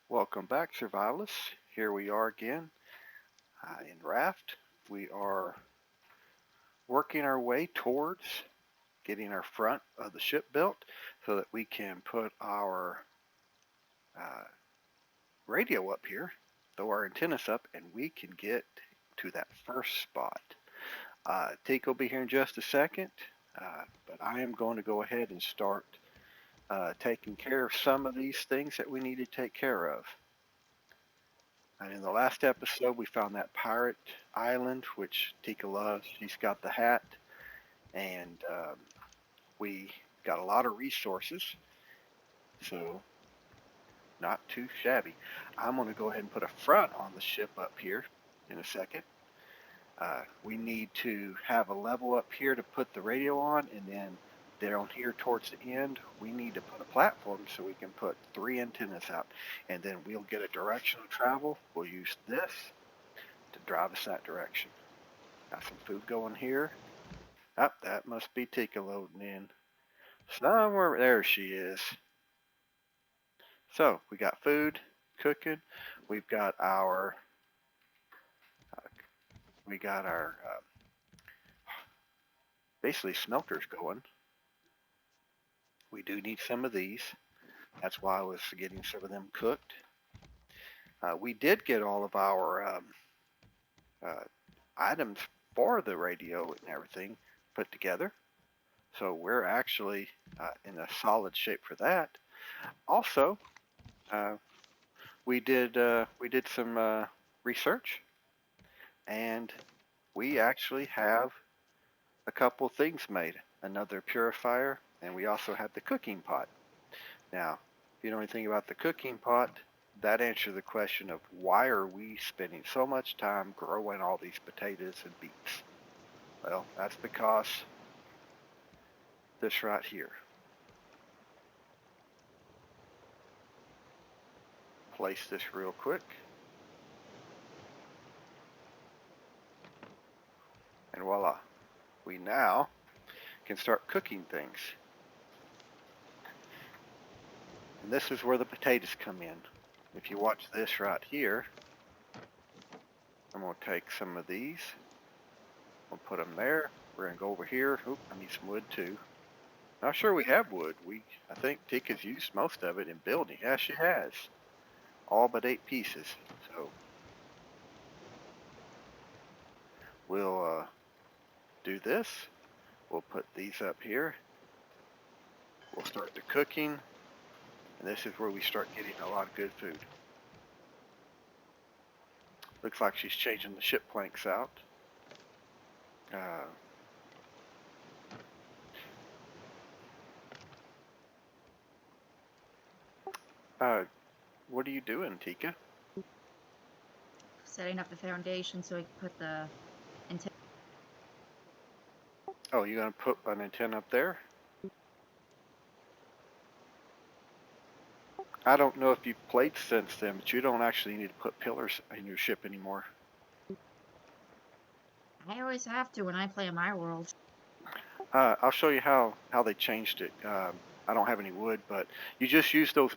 Welcome back, survivalists. Here we are again in Raft. We are working our way towards getting our front of the ship built so that we can put our uh, radio up here, throw our antennas up, and we can get to that first spot. Teak will be here in just a second, but I am going to go ahead and start taking care of some of these things that we need to take care of. And in the last episode, we found that pirate island, which Tika loves. She's got the hat, and we got a lot of resources, so not too shabby. I'm going to go ahead and put a front on the ship up here in a second. We need to have a level up here to put the radio on, and then down here towards the end, we need to put a platform so we can put 3 antennas out, and then we'll get a direction of travel. We'll use this to drive us that direction. Got some food going here. Oh, that must be Tika loading in. Somewhere, there she is. So, we got food cooking. We've got our, uh, basically smelters going. We do need some of these. That's why I was getting some of them cooked. We did get all of our uh, items for the radio and everything put together. So we're actually in a solid shape for that. Also, we did some research, and we actually have a couple things made. Another purifier, and we also have the cooking pot. Now, if you know anything about the cooking pot, that answers the question of why are we spending so much time growing all these potatoes and beets? Well, that's because this right here. Place this real quick. And voila, we now can start cooking things. And this is where the potatoes come in. If you watch this right here, I'm going to take some of these. We'll put them there. We're going to go over here. Oop, I need some wood too. Not sure we have wood. I think Tika's used most of it in building. Yeah, she has. All but 8 pieces. So we'll do this. We'll put these up here. We'll start the cooking. And this is where we start getting a lot of good food. Looks like she's changing the ship planks out. What are you doing, Tika? Setting up the foundation so we can put the antenna. Oh, you're going to put an antenna up there? I don't know if you've played since then, but you don't actually need to put pillars in your ship anymore. I always have to when I play in my world. I'll show you how they changed it. I don't have any wood, but you just use those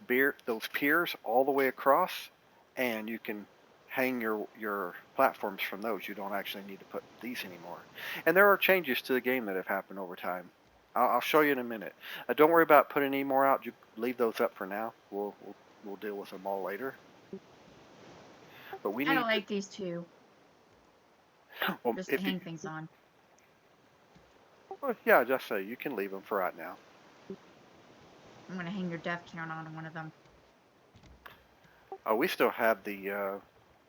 piers all the way across, and you can hang your platforms from those. You don't actually need to put these anymore. And there are changes to the game that have happened over time. I'll show you in a minute. Don't worry about putting any more out. You leave those up for now. We'll deal with them all later. But we I need don't like these two. well, Just to if you, hang things on. well, yeah, just say you can leave them for right now. I'm gonna hang your death count on one of them. Oh, we still have the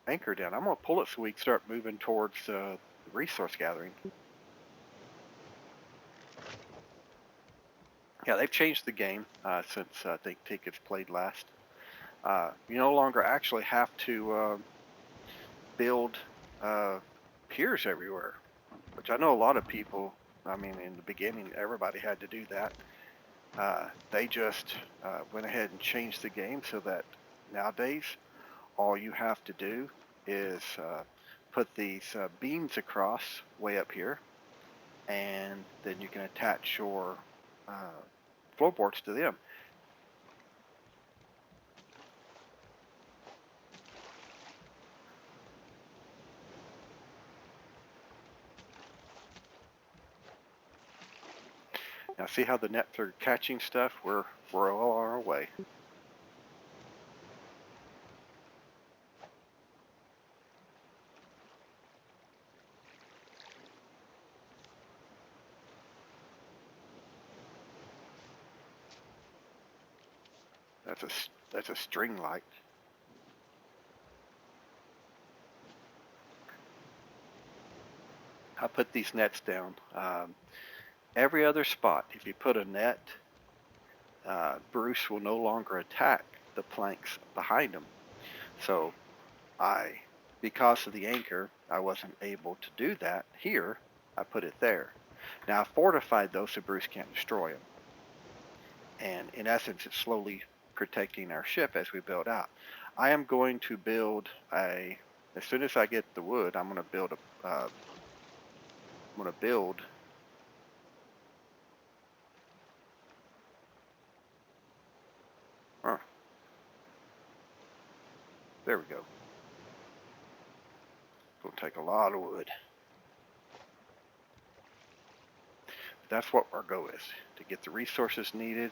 anchor down. I'm gonna pull it so we can start moving towards the resource gathering. Yeah, they've changed the game since I think Tickets played last. You no longer actually have to build piers everywhere, which I know a lot of people. I mean, in the beginning, everybody had to do that. They just went ahead and changed the game so that nowadays all you have to do is put these beams across way up here, and then you can attach your floorboards to them. Now see how the nets are catching stuff? We're all on our way. That's a string light. I put these nets down. Every other spot, if you put a net, Bruce will no longer attack the planks behind him. So because of the anchor, I wasn't able to do that. Here, I put it there. Now I fortified those so Bruce can't destroy them. And in essence, it's slowly protecting our ship as we build out. I am going to build as soon as I get the wood, I'm going to build there we go. It's going to take a lot of wood. That's what our goal is, to get the resources needed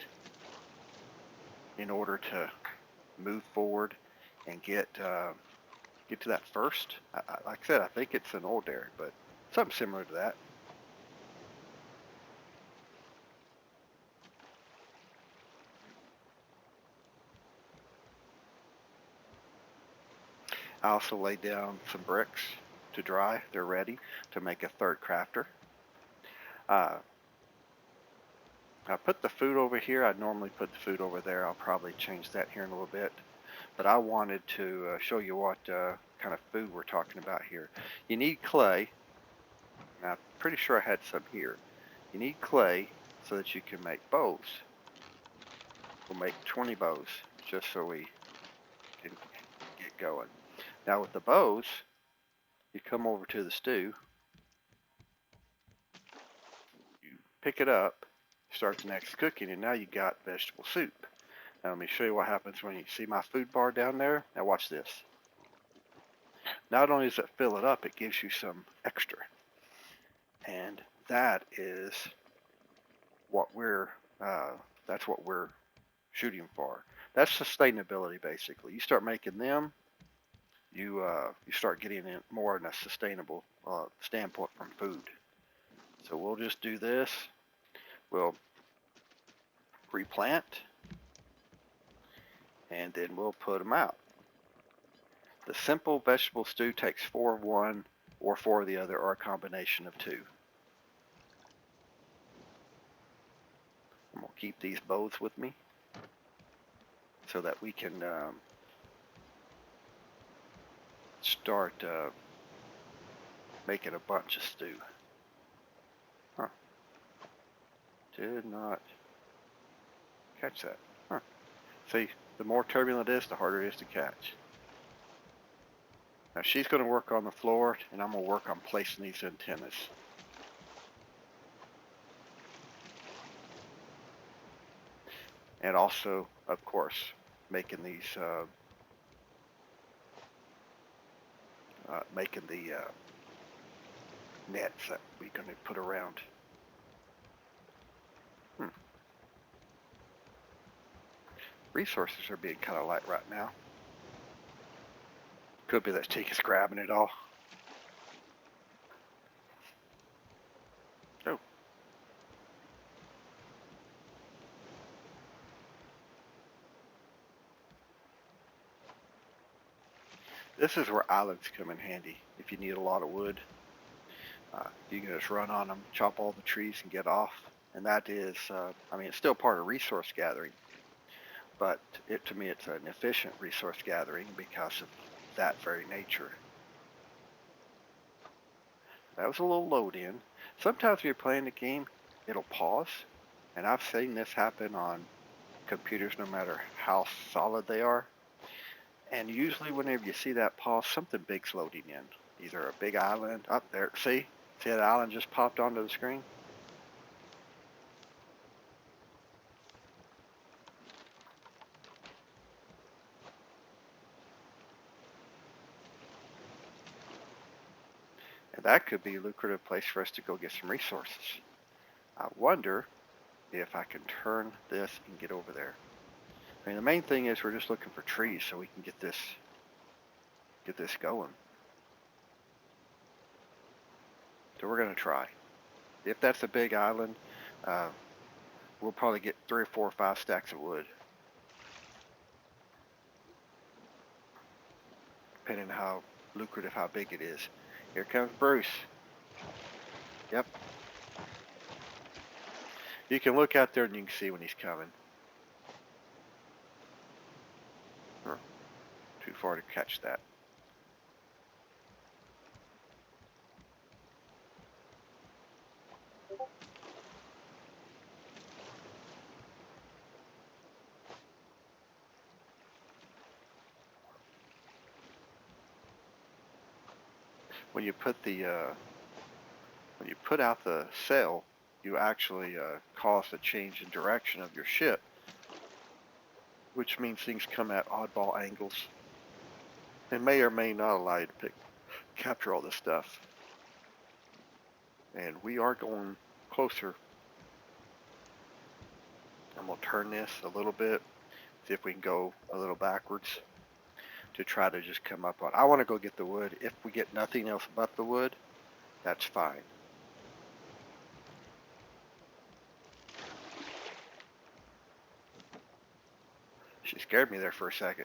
in order to move forward and get to that first. Like I said, I think it's an old derrick, but something similar to that. I also laid down some bricks to dry. They're ready to make a third crafter. I put the food over here. I'd normally put the food over there. I'll probably change that here in a little bit. But I wanted to show you what kind of food we're talking about here. You need clay. Now, I'm pretty sure I had some here. You need clay so that you can make bows. We'll make 20 bows just so we can get going. Now with the bows, you come over to the stew. You pick it up, start the next cooking, and now you got vegetable soup. Now let me show you what happens when you see my food bar down there. Now watch this. Not only does it fill it up, it gives you some extra. And that is what that's what we're shooting for. That's sustainability, basically. You start making them, you start getting in more in a sustainable standpoint from food. So we'll just do this. We'll replant, and then we'll put them out. The simple vegetable stew takes 4 of one or 4 of the other, or a combination of 2. I'm going to keep these bows with me so that we can start making a bunch of stew. Huh. Did not catch that. Huh. See, the more turbulent it is, the harder it is to catch. Now she's going to work on the floor, and I'm going to work on placing these antennas. And also, of course, making these, making the nets that we're going to put around. Resources are being kind of light right now. Could be that Tika's grabbing it all. Oh. This is where islands come in handy if you need a lot of wood. You can just run on them, chop all the trees and get off. And that is, I mean, it's still part of resource gathering. But to me, it's an efficient resource gathering because of that very nature. That was a little load in. Sometimes when you're playing the game, it'll pause. And I've seen this happen on computers no matter how solid they are. And usually whenever you see that pause, something big's loading in. Either a big island, up there, see that island just popped onto the screen? And that could be a lucrative place for us to go get some resources. I wonder if I can turn this and get over there. I mean, the main thing is we're just looking for trees so we can get this going. So we're going to try. If that's a big island, we'll probably get 3 or 4 or 5 stacks of wood, depending on how lucrative, how big it is. Here comes Bruce. Yep. You can look out there and you can see when he's coming. Too far to catch that. When you put out the sail, you actually cause a change in direction of your ship, which means things come at oddball angles and may or may not allow you to capture all this stuff. And we are going closer. I'm going to turn this a little bit, see if we can go a little backwards to try to just come up on. I want to go get the wood. If we get nothing else but the wood, that's fine. She scared me there for a second.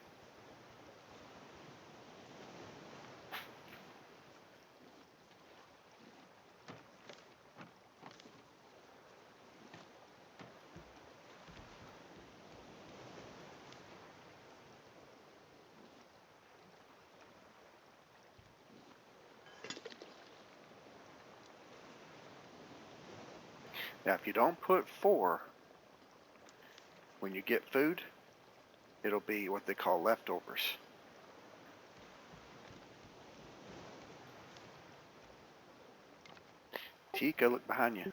Now, if you don't put 4, when you get food, it'll be what they call leftovers. Tika, look behind you.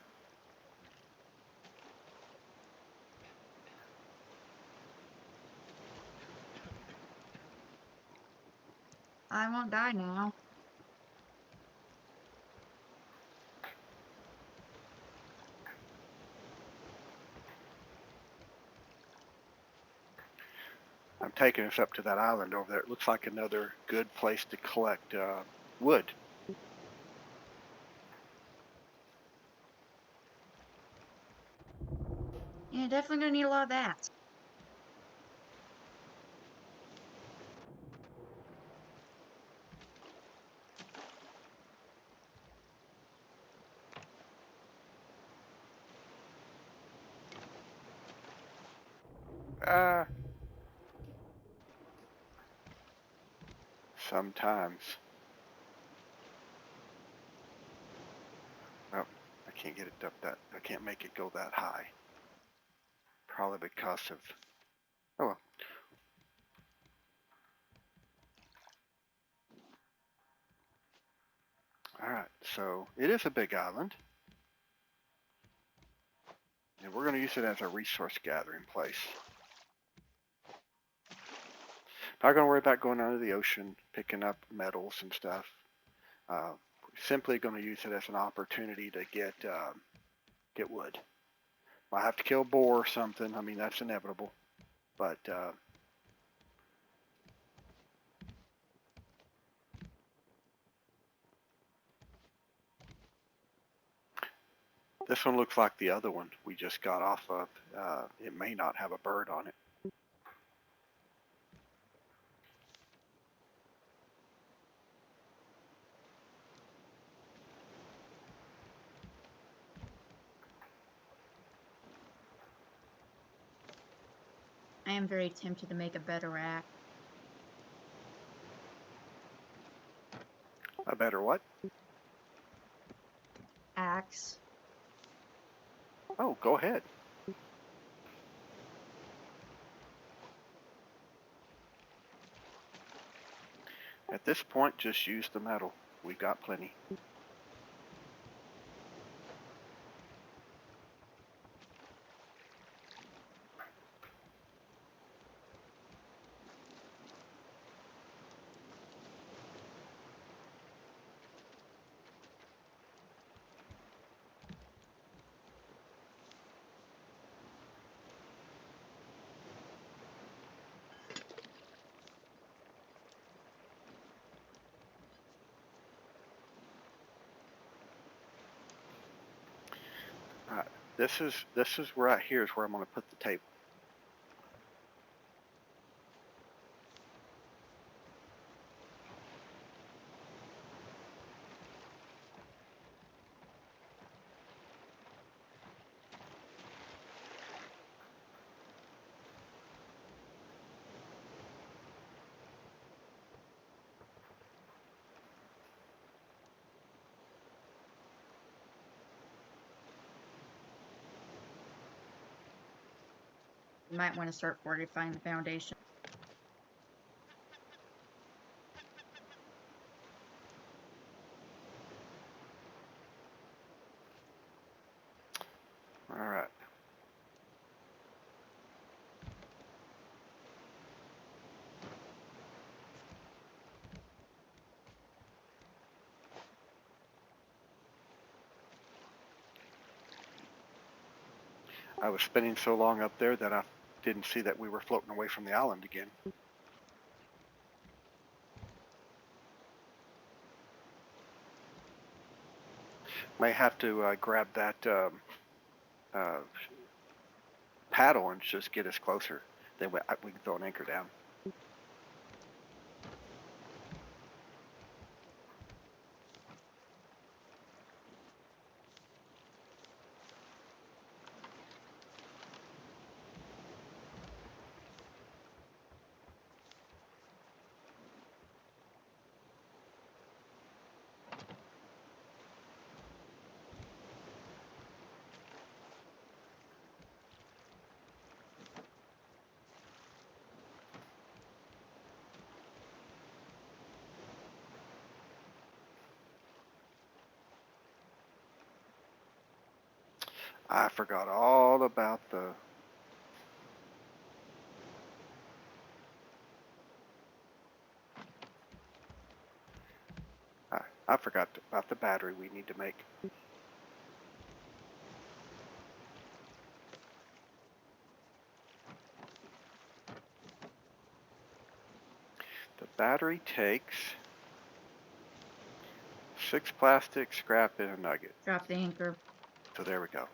I won't die now. I'm taking us up to that island over there. It looks like another good place to collect wood. Yeah, definitely gonna need a lot of that. Sometimes. Oh, I can't get it up that. I can't make it go that high. Probably because of. Oh well. All right. So it is a big island, and we're going to use it as a resource gathering place. Not going to worry about going under the ocean, picking up metals and stuff. Simply going to use it as an opportunity to get wood. Might have to kill a boar or something. I mean, that's inevitable. But this one looks like the other one we just got off of. It may not have a bird on it. I am very tempted to make a better axe. A better what? Axe. Oh, go ahead. At this point, just use the metal. We've got plenty. This is right here is where I'm going to put the table. You might want to start fortifying the foundation. All right. I was spinning so long up there that I didn't see that we were floating away from the island again. May have to grab that uh, paddle and just get us closer. Then we can throw an anchor down. I forgot all about the. I forgot about the battery we need to make. The battery takes 6 plastic, scrap, and a nugget. Drop the anchor. So there we go.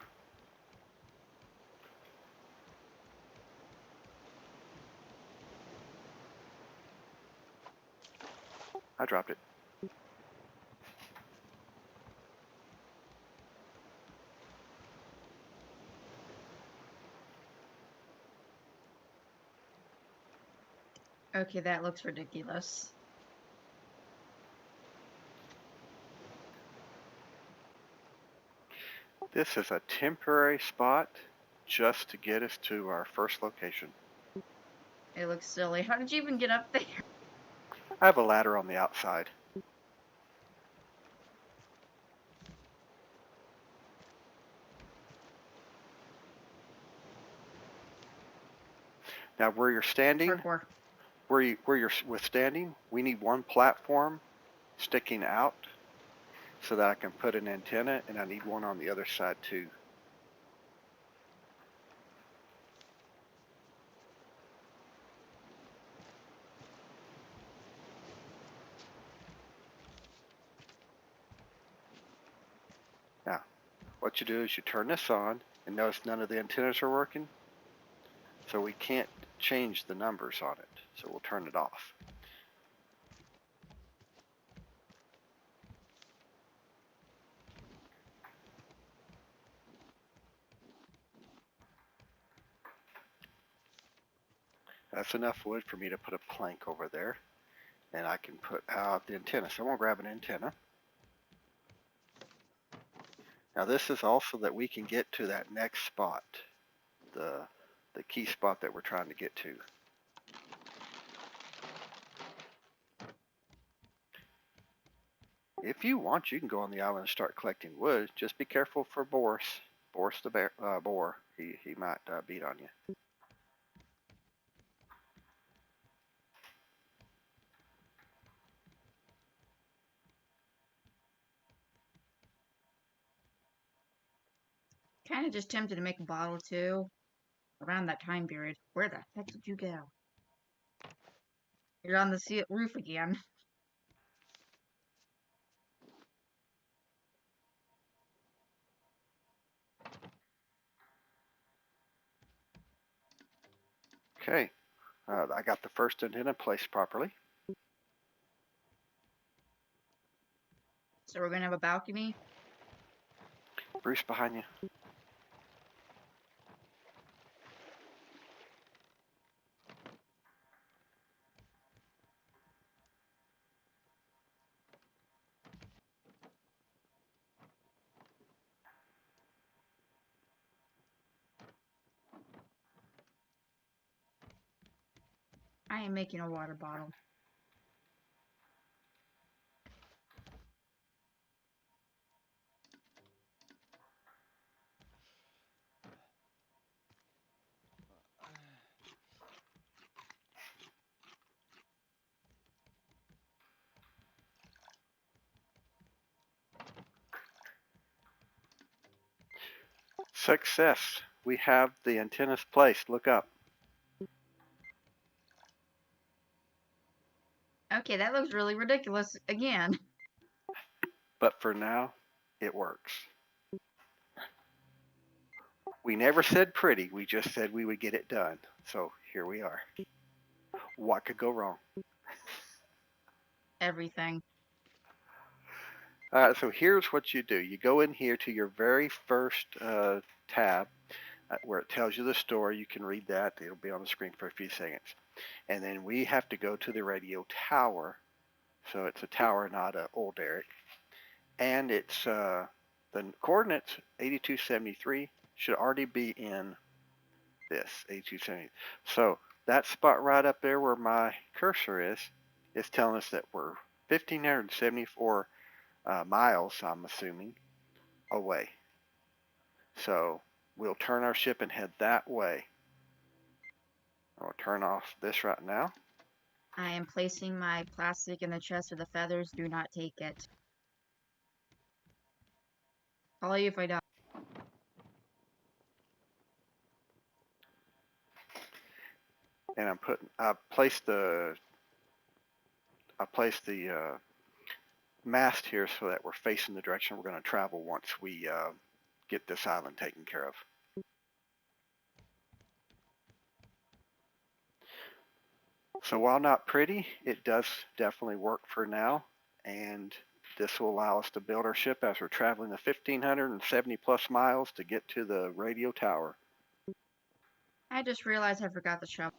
I dropped it. Okay, that looks ridiculous. This is a temporary spot just to get us to our first location. It looks silly. How did you even get up there? I have a ladder on the outside. Now where you're standing, Parkour. where you're standing, we need one platform sticking out so that I can put an antenna, and I need one on the other side too. Now, what you do is you turn this on, and notice none of the antennas are working, so we can't change the numbers on it. So we'll turn it off. That's enough wood for me to put a plank over there, and I can put out the antenna. So I'm gonna grab an antenna. Now this is also that we can get to that next spot, the key spot that we're trying to get to. If you want, you can go on the island and start collecting wood. Just be careful for Boris. Boris the bear, boar. He might beat on you. Kind of just tempted to make a bottle too. Around that time period. Where the heck did you go? You're on the roof again. Okay, I got the first antenna placed properly. So we're gonna have a balcony. Bruce, behind you. I am making a water bottle. Success. We have the antennas placed. Look up. Okay, that looks really ridiculous again. But for now, it works. We never said pretty. We just said we would get it done. So here we are. What could go wrong? Everything. So here's what you do. You go in here to your very first tab where it tells you the story. You can read that. It'll be on the screen for a few seconds. And then we have to go to the radio tower. So it's a tower, not an old derrick. And it's the coordinates 8273 should already be in this 8270. So that spot right up there where my cursor is telling us that we're 1,574 miles, I'm assuming, away. So we'll turn our ship and head that way. I'll turn off this right now. I am placing my plastic in the chest with the feathers. Do not take it. Call you if I die. And I placed the mast here so that we're facing the direction we're going to travel once we get this island taken care of. So while not pretty, it does definitely work for now, and this will allow us to build our ship as we're traveling the 1,570 plus miles to get to the radio tower. I just realized I forgot the shovel.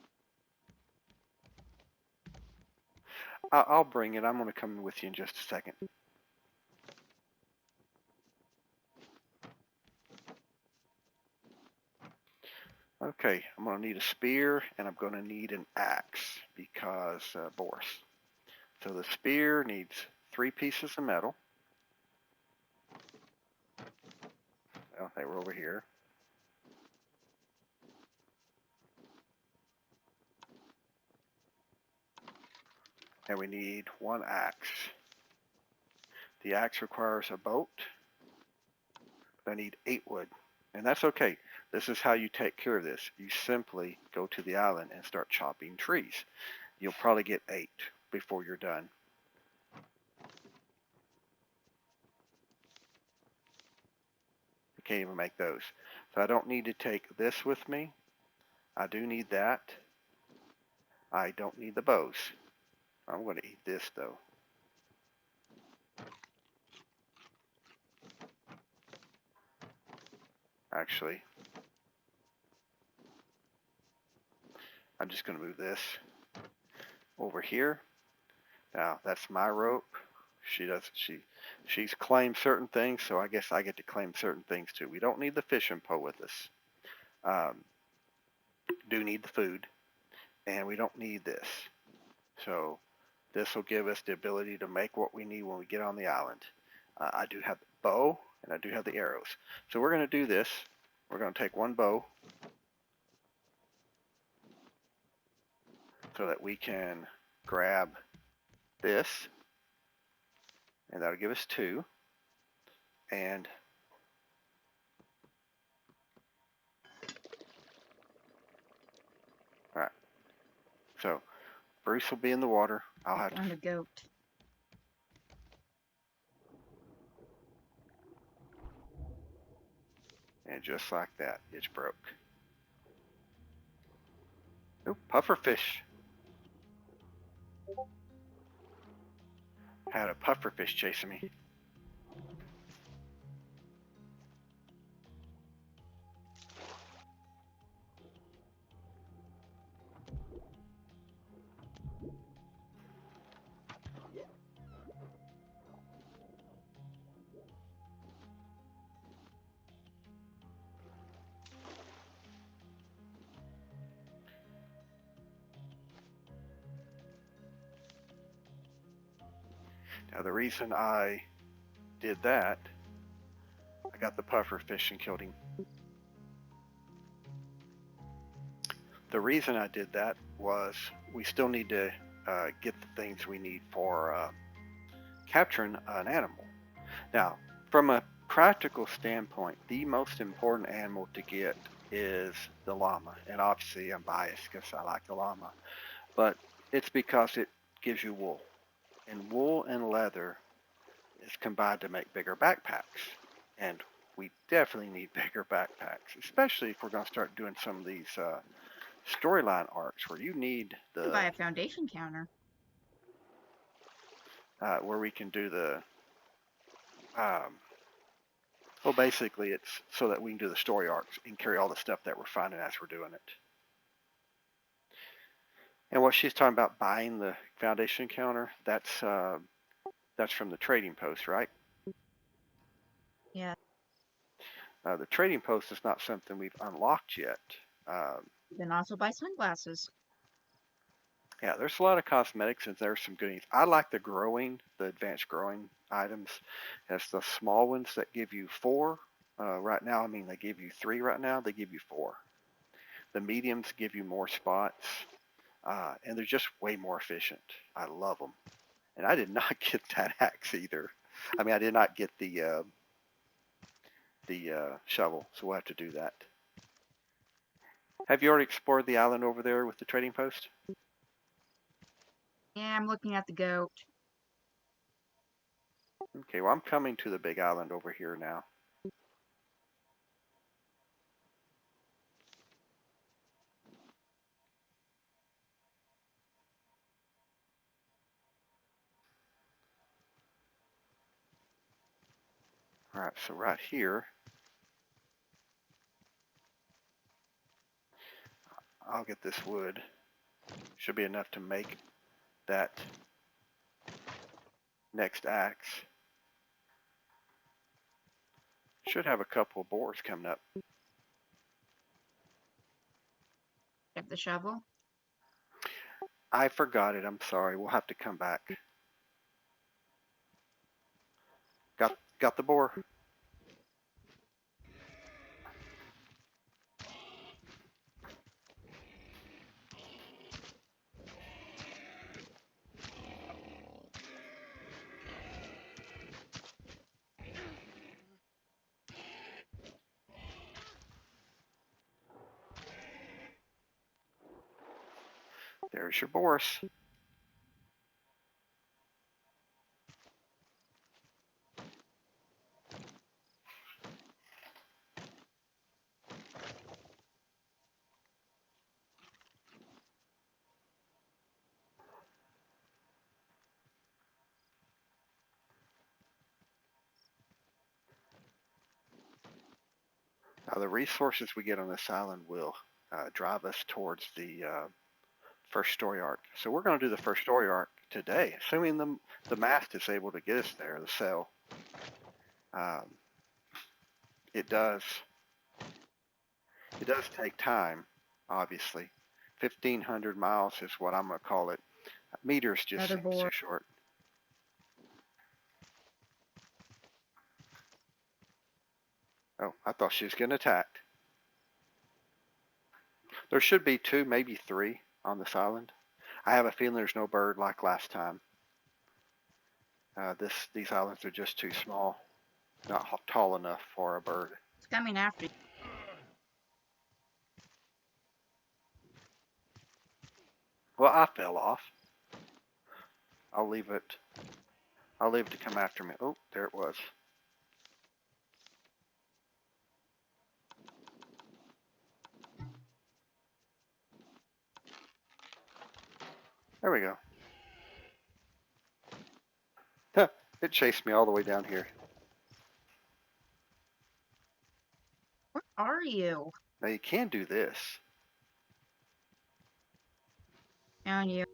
I'll bring it. I'm going to come with you in just a second. Okay, I'm going to need a spear and I'm going to need an axe because Boris. So the spear needs 3 pieces of metal. Well, they were over here. And we need 1 axe. The axe requires a boat. I need 8 wood. And that's okay. This is how you take care of this. You simply go to the island and start chopping trees. You'll probably get 8 before you're done. You can't even make those. So I don't need to take this with me. I do need that. I don't need the bows. I'm going to eat this though. Actually, I'm just going to move this over here. Now that's my rope. She's claimed certain things, so I guess I get to claim certain things too. We don't need the fishing pole with us. Do need the food, and we don't need this. So this will give us the ability to make what we need when we get on the island. I do have the bow, and I do have the arrows. So we're going to do this. We're going to take 1 bow so that we can grab this, and that'll give us 2. And all right, so Bruce will be in the water. I'll have Found a goat. and just like that, it's broke. Oh, pufferfish. Had a pufferfish chasing me. Now the reason I did that, I got the pufferfish and killed him. The reason I did that was we still need to get the things we need for capturing an animal. Now, from a practical standpoint, the most important animal to get is the llama. And obviously I'm biased because I like the llama. But it's because it gives you wool. And wool and leather is combined to make bigger backpacks. And we definitely need bigger backpacks, especially if we're going to start doing some of these storyline arcs where you need You can buy a foundation counter. where we can do the well, basically it's so that we can do the story arcs and carry all the stuff that we're finding as we're doing it. And what she's talking about buying the foundation counter, that's from the trading post, right? Yeah. The trading post is not something we've unlocked yet. You can also buy sunglasses. Yeah, there's a lot of cosmetics and there's some goodies. I like the advanced growing items. It's the small ones that give you 4. Right now, I mean, they give you 3 right now. They give you 4. The mediums give you more spots, and they're just way more efficient. I love them. And I did not get that axe either. I mean, I did not get the shovel, so we'll have to do that. Have you already explored the island over there with the trading post? Yeah, I'm looking at the goat. Okay, well, I'm coming to the big island over here now. All right, so right here, I'll get this wood. Should be enough to make that next axe. Should have a couple of boars coming up. Have the shovel. I forgot it. I'm sorry. We'll have to come back. Got the boar. There's your boars. Now the resources we get on this island will drive us towards the first story arc. So we're going to do the first story arc today, assuming the mast is able to get us there, the sail. Um, it does take time, obviously. 1,500 miles is what I'm going to call it. Meters just Another seems too boar. short. Oh, I thought she was getting attacked. There should be 2, maybe 3 on this island. I have a feeling there's no bird like last time. These islands are just too small, not tall enough for a bird. It's coming after you. Well, I fell off. I'll leave it. I'll leave it to come after me. Oh, there it was. There we go. Huh, it chased me all the way down here. Where are you? Now you can do this. Found you.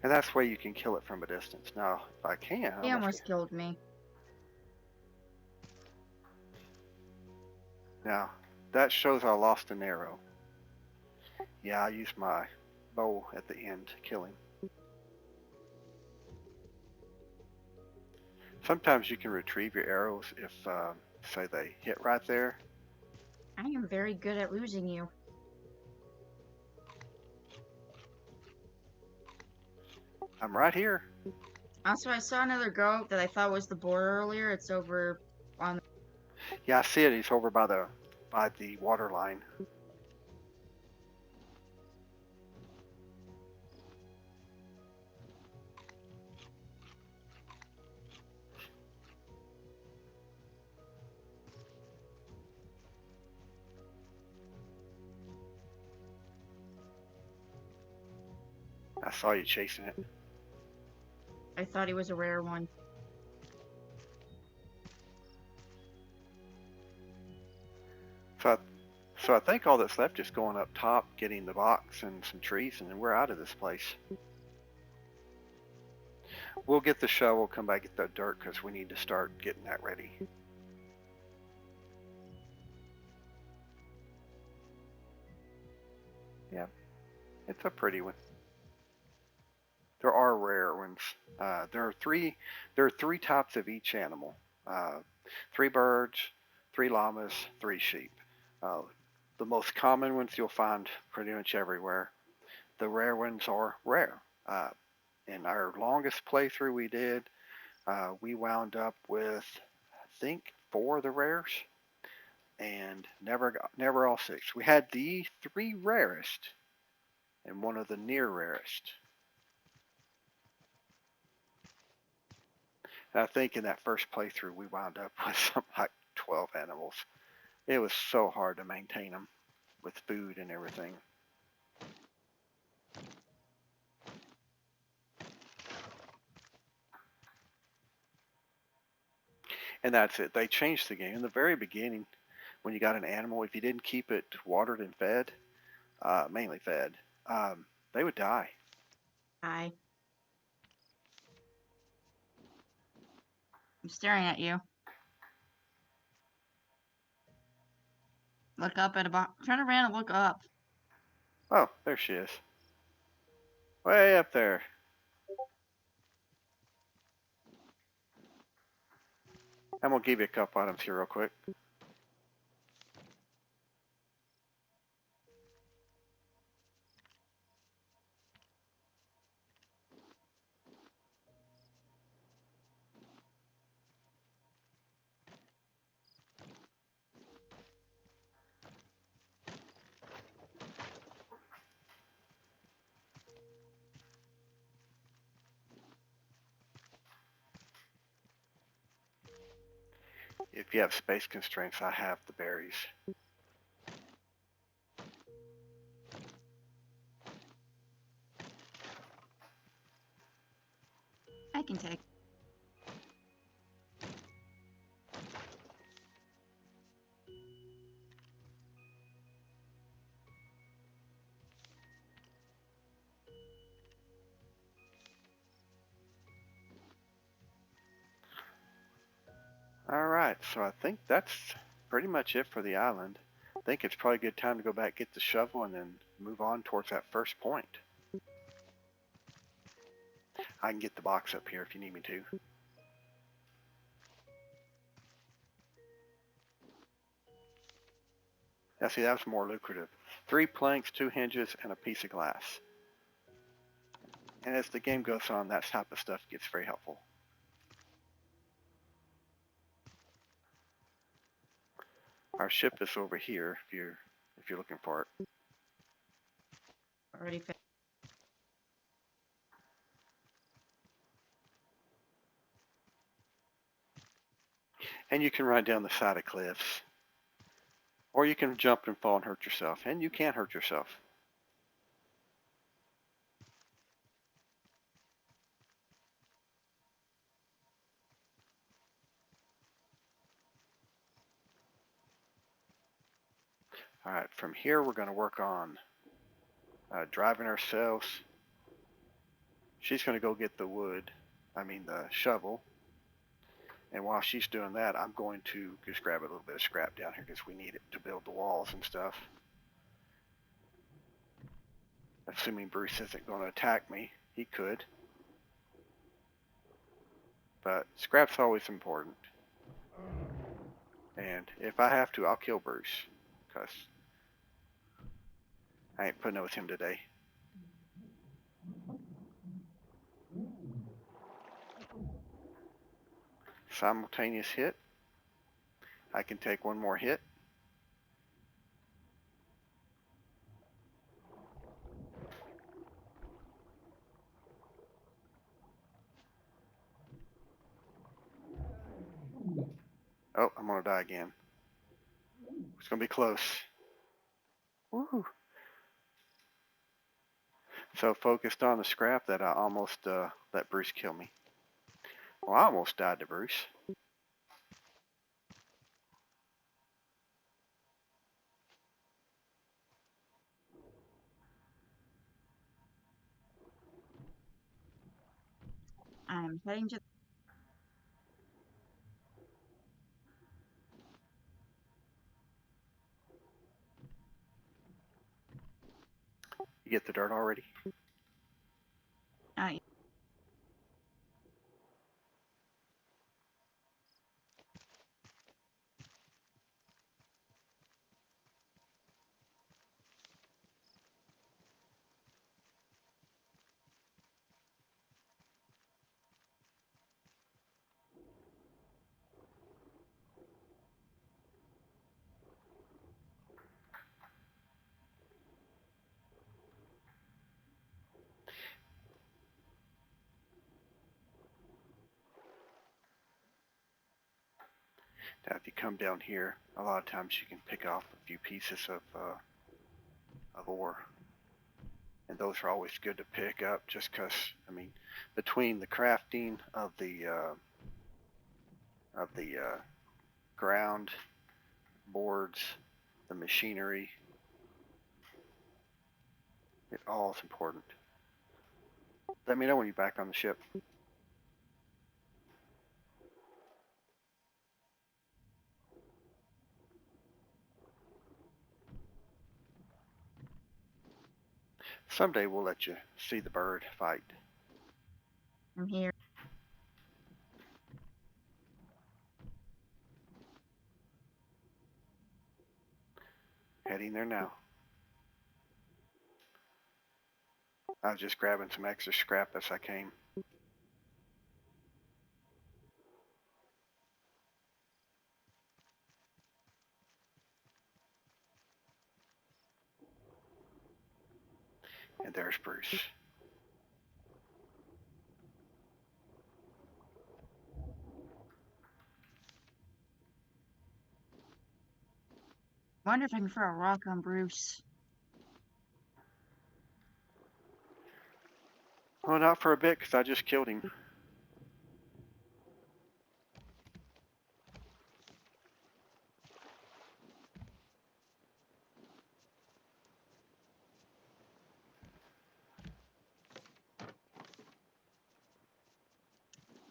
And that's where you can kill it from a distance. Now, if I can, He I'm gonna. almost killed me. Now, that shows I lost an arrow. Yeah, I used my bow at the end to kill him. Sometimes you can retrieve your arrows if, say, they hit right there. I am very good at losing you. I'm right here. Also, I saw another goat that I thought was the boar earlier. It's over on. Yeah, I see it. He's over by the water line. I saw you chasing it. I thought he was a rare one. So I think all that's left is going up top, getting the box and some trees, and then we're out of this place. We'll get the shovel, come back get the dirt because we need to start getting that ready. Yeah, it's a pretty one. There are rare ones. There are three. There are three types of each animal. Uh, 3 birds, 3 llamas, 3 sheep. Uh, the most common ones you'll find pretty much everywhere. The rare ones are rare. In our longest playthrough we did, we wound up with, I think, 4 of the rares, and never all 6. We had the 3 rarest and one of the near rarest. And I think in that first playthrough we wound up with something like 12 animals. It was so hard to maintain them with food and everything. And that's it. They changed the game. In the very beginning, when you got an animal, if you didn't keep it watered and fed, mainly fed, they would die. Hi. I'm staring at you. Look up at a box. Turn around and look up. Oh, there she is. Way up there. I'm going to give you a couple items here real quick. If you have space constraints, I have the berries. I can take. Alright, so I think that's pretty much it for the island. I think it's probably a good time to go back, get the shovel, and then move on towards that first point. I can get the box up here if you need me to. Now see, that was more lucrative. 3 planks, 2 hinges, and a piece of glass. And as the game goes on, that type of stuff gets very helpful. Our ship is over here if you're looking for it. Already fixed. And you can run down the side of cliffs. Or you can jump and fall and hurt yourself. And you can hurt yourself. Alright, from here we're going to work on driving ourselves. She's going to go get the the shovel. And while she's doing that, I'm going to just grab a little bit of scrap down here because we need it to build the walls and stuff. Assuming Bruce isn't going to attack me. He could. But scrap's always important. And if I have to, I'll kill Bruce. Because I ain't putting up with him today. Simultaneous hit. I can take one more hit. Oh, I'm going to die again. It's going to be close. Woo. So focused on the scrap that I almost let Bruce kill me. Well, I almost died to Bruce. I'm heading to. You get the dirt already? I Now, if you come down here, a lot of times you can pick off a few pieces of ore. And those are always good to pick up just because, between the crafting of the ground boards, the machinery, it all is important. Let me know when you're back on the ship. Someday we'll let you see the bird fight. am here. Heading there now. I was just grabbing some extra scrap as I came. And there's Bruce. Wonder if I can throw a rock on Bruce. Well, not for a bit because I just killed him.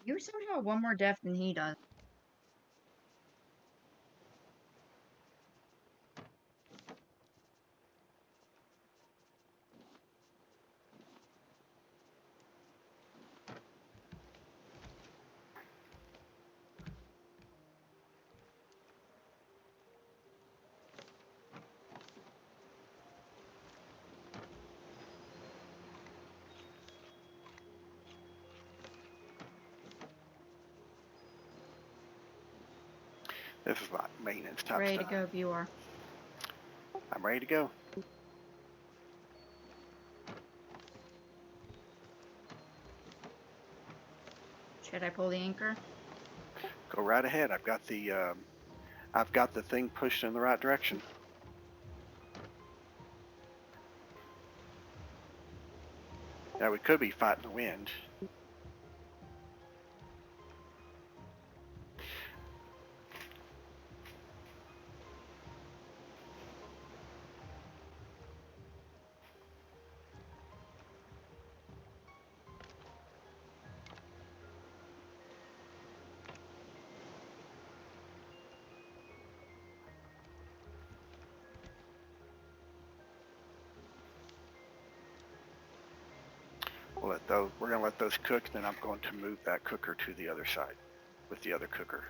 You somehow have one more death than he does. This is like maintenance type Ready to stuff. go if you are. I'm ready to go. Should I pull the anchor? Go right ahead. I've got the thing pushed in the right direction. Now we could be fighting the wind. We're gonna let those cook. Then I'm going to move that cooker to the other side with the other cooker.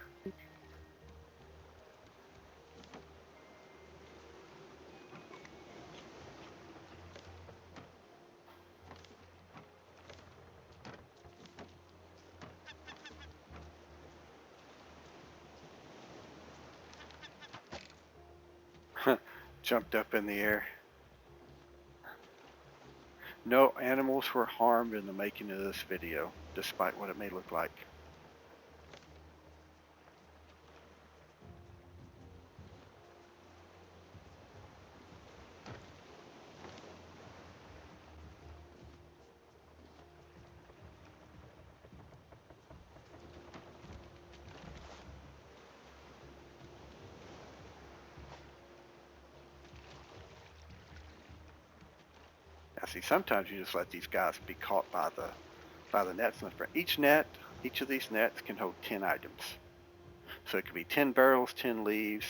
Jumped up in the air. No animals were harmed in the making of this video, despite what it may look like. Now see, sometimes you just let these guys be caught by the nets in the front. Each of these nets can hold 10 items. So it could be 10 barrels, 10 leaves.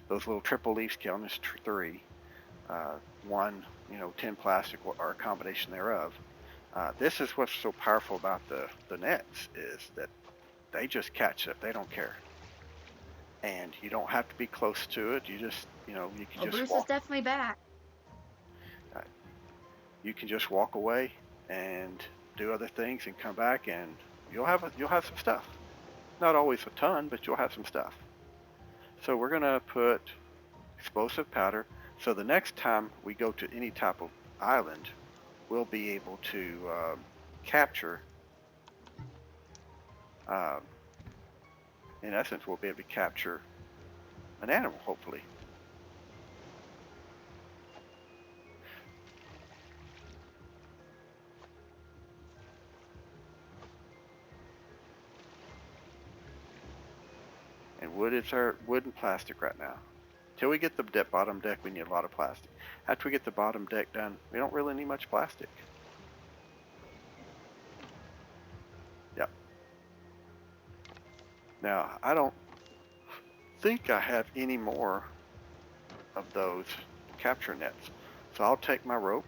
Those little triple leaves count as 3. One, 10 plastic or a combination thereof. This is what's so powerful about the nets is that they just catch it. They don't care. And you don't have to be close to it. You just, you can Oh, just Bruce is walk. definitely back. You can just walk away and do other things and come back, and you'll have some stuff. Not always a ton, but you'll have some stuff. So we're gonna put explosive powder. So the next time we go to any type of island, we'll be able to capture. Um, in essence, we'll be able to capture an animal, hopefully. And wood is our wood and plastic right now. Till we get the bottom deck, we need a lot of plastic. After we get the bottom deck done, we don't really need much plastic. Yep. Now, I don't think I have any more of those capture nets. So I'll take my rope.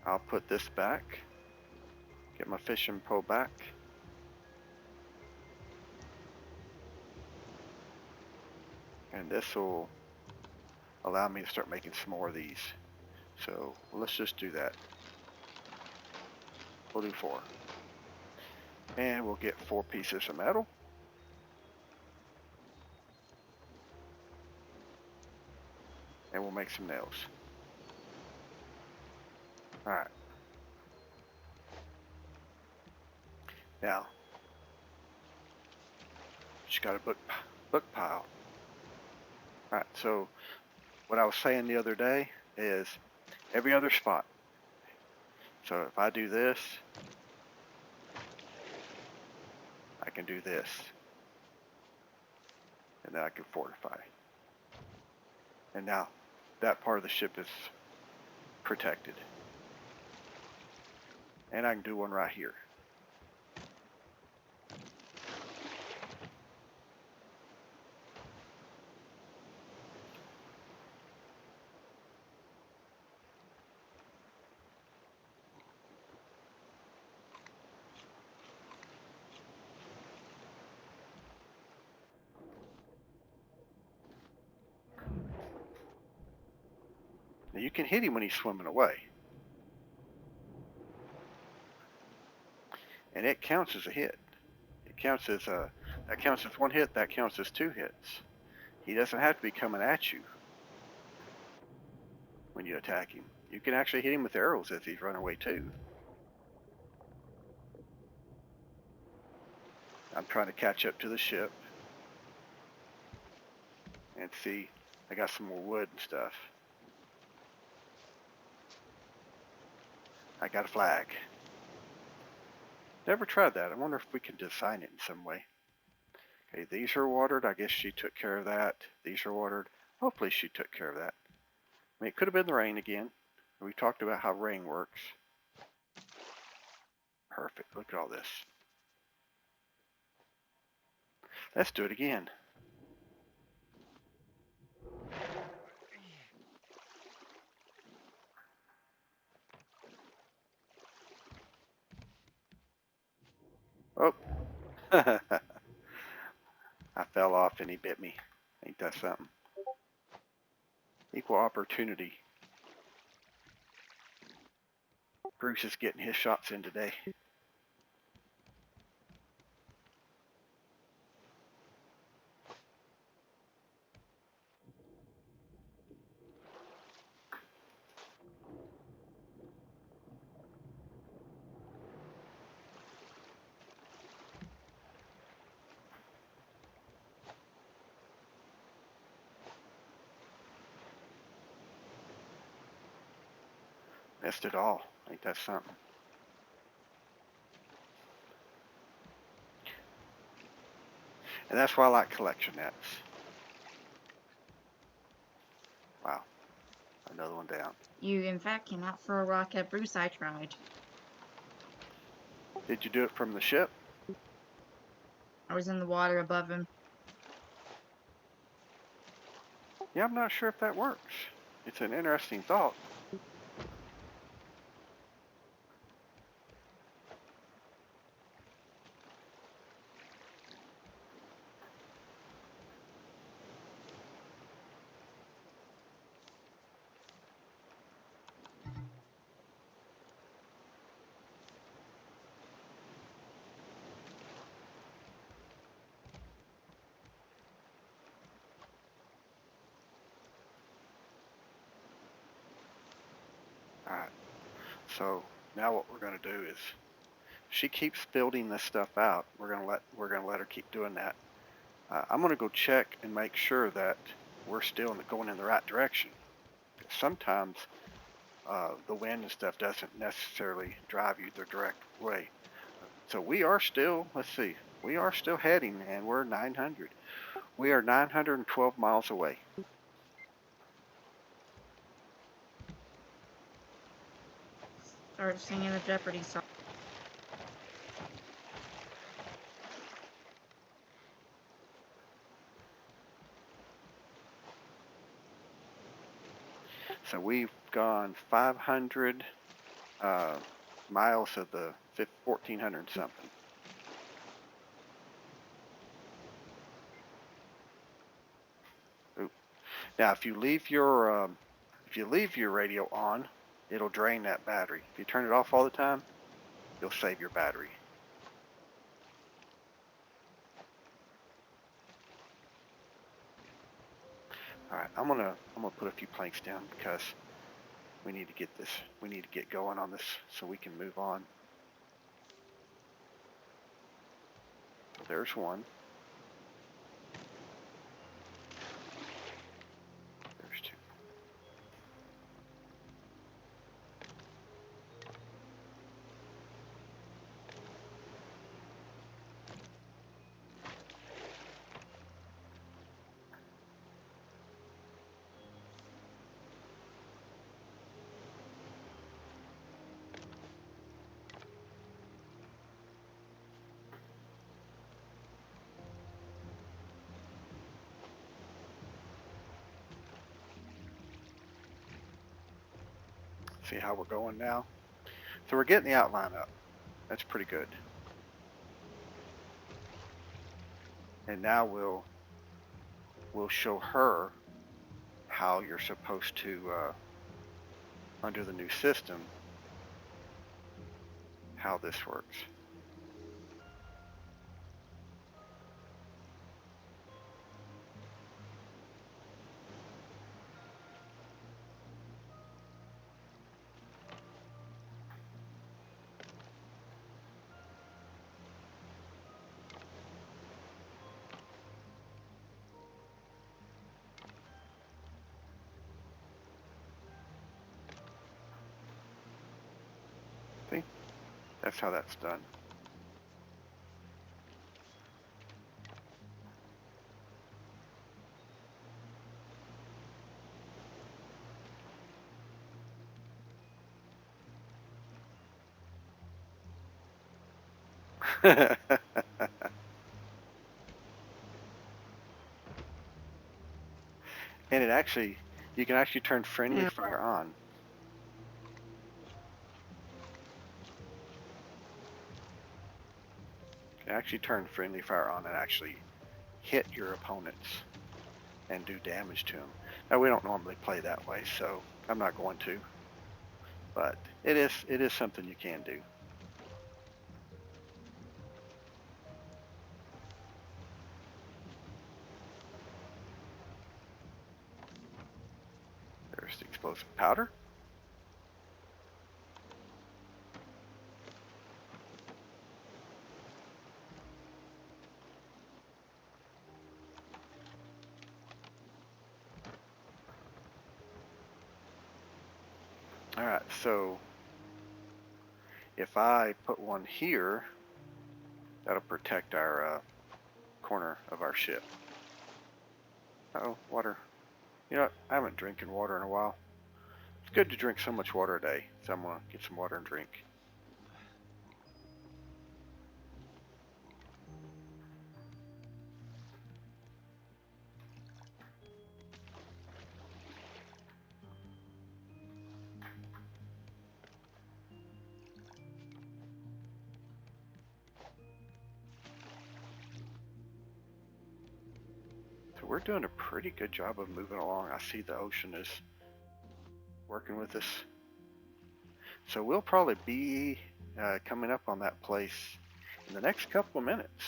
I'll put this back. Get my fishing pole back. And this will allow me to start making some more of these. So let's just do that. We'll do 4. And we'll get 4 pieces of metal. And we'll make some nails. Alright. Now, just got a book pile. Alright, so what I was saying the other day is every other spot. So if I do this, I can do this. And then I can fortify. And now that part of the ship is protected. And I can do one right here. Now you can hit him when he's swimming away. And it counts as a hit. It counts as That counts as one hit. That counts as 2 hits. He doesn't have to be coming at you when you attack him. You can actually hit him with arrows as he's running away too. I'm trying to catch up to the ship and see. I got some more wood and stuff. I got a flag. Never tried that. I wonder if we can design it in some way. Okay, these are watered. I guess she took care of that. These are watered. Hopefully she took care of that. I mean, it could have been the rain again. We talked about how rain works. Perfect. Look at all this. Let's do it again. Oh. I fell off and he bit me. Ain't that something? Equal opportunity. Bruce is getting his shots in today. Missed it all. Ain't that something? And that's why I like collection nets. Wow. Another one down. You, in fact, cannot throw a rock at Bruce. I tried. Did you do it from the ship? I was in the water above him. Yeah, I'm not sure if that works. It's an interesting thought. Alright. So now what we're gonna do is she keeps building this stuff out. We're gonna let her keep doing that. I'm gonna go check and make sure that we're still going in the right direction. Sometimes the wind and stuff doesn't necessarily drive you the direct way. So we are still, let's see, we are still heading, and we're 900. We are 912 miles away. Start singing the Jeopardy song. So we've gone 500 miles of the 1400 something. Ooh. Now, if you leave your radio on, it'll drain that battery. If you turn it off all the time, you'll save your battery. All right, I'm gonna put a few planks down because we need to get going on this so we can move on. So there's one. There's two. See how we're going now? So we're getting the outline up. That's pretty good. And now we'll show her how you're supposed to, under the new system, how this works. That's how that's done. And it actually, you can actually turn friendly Yeah. fire on. You can actually turn friendly fire on and actually hit your opponents and do damage to them. Now we don't normally play that way, so I'm not going to. But it is something you can do. There's the explosive powder. All right, so if I put one here, that'll protect our corner of our ship. Uh-oh, water. You know what? I haven't drinking water in a while. It's good to drink so much water a day, so I'm gonna get some water and drink. So we're doing a pretty good job of moving along. I see the ocean is working with us. So we'll probably be coming up on that place in the next couple of minutes.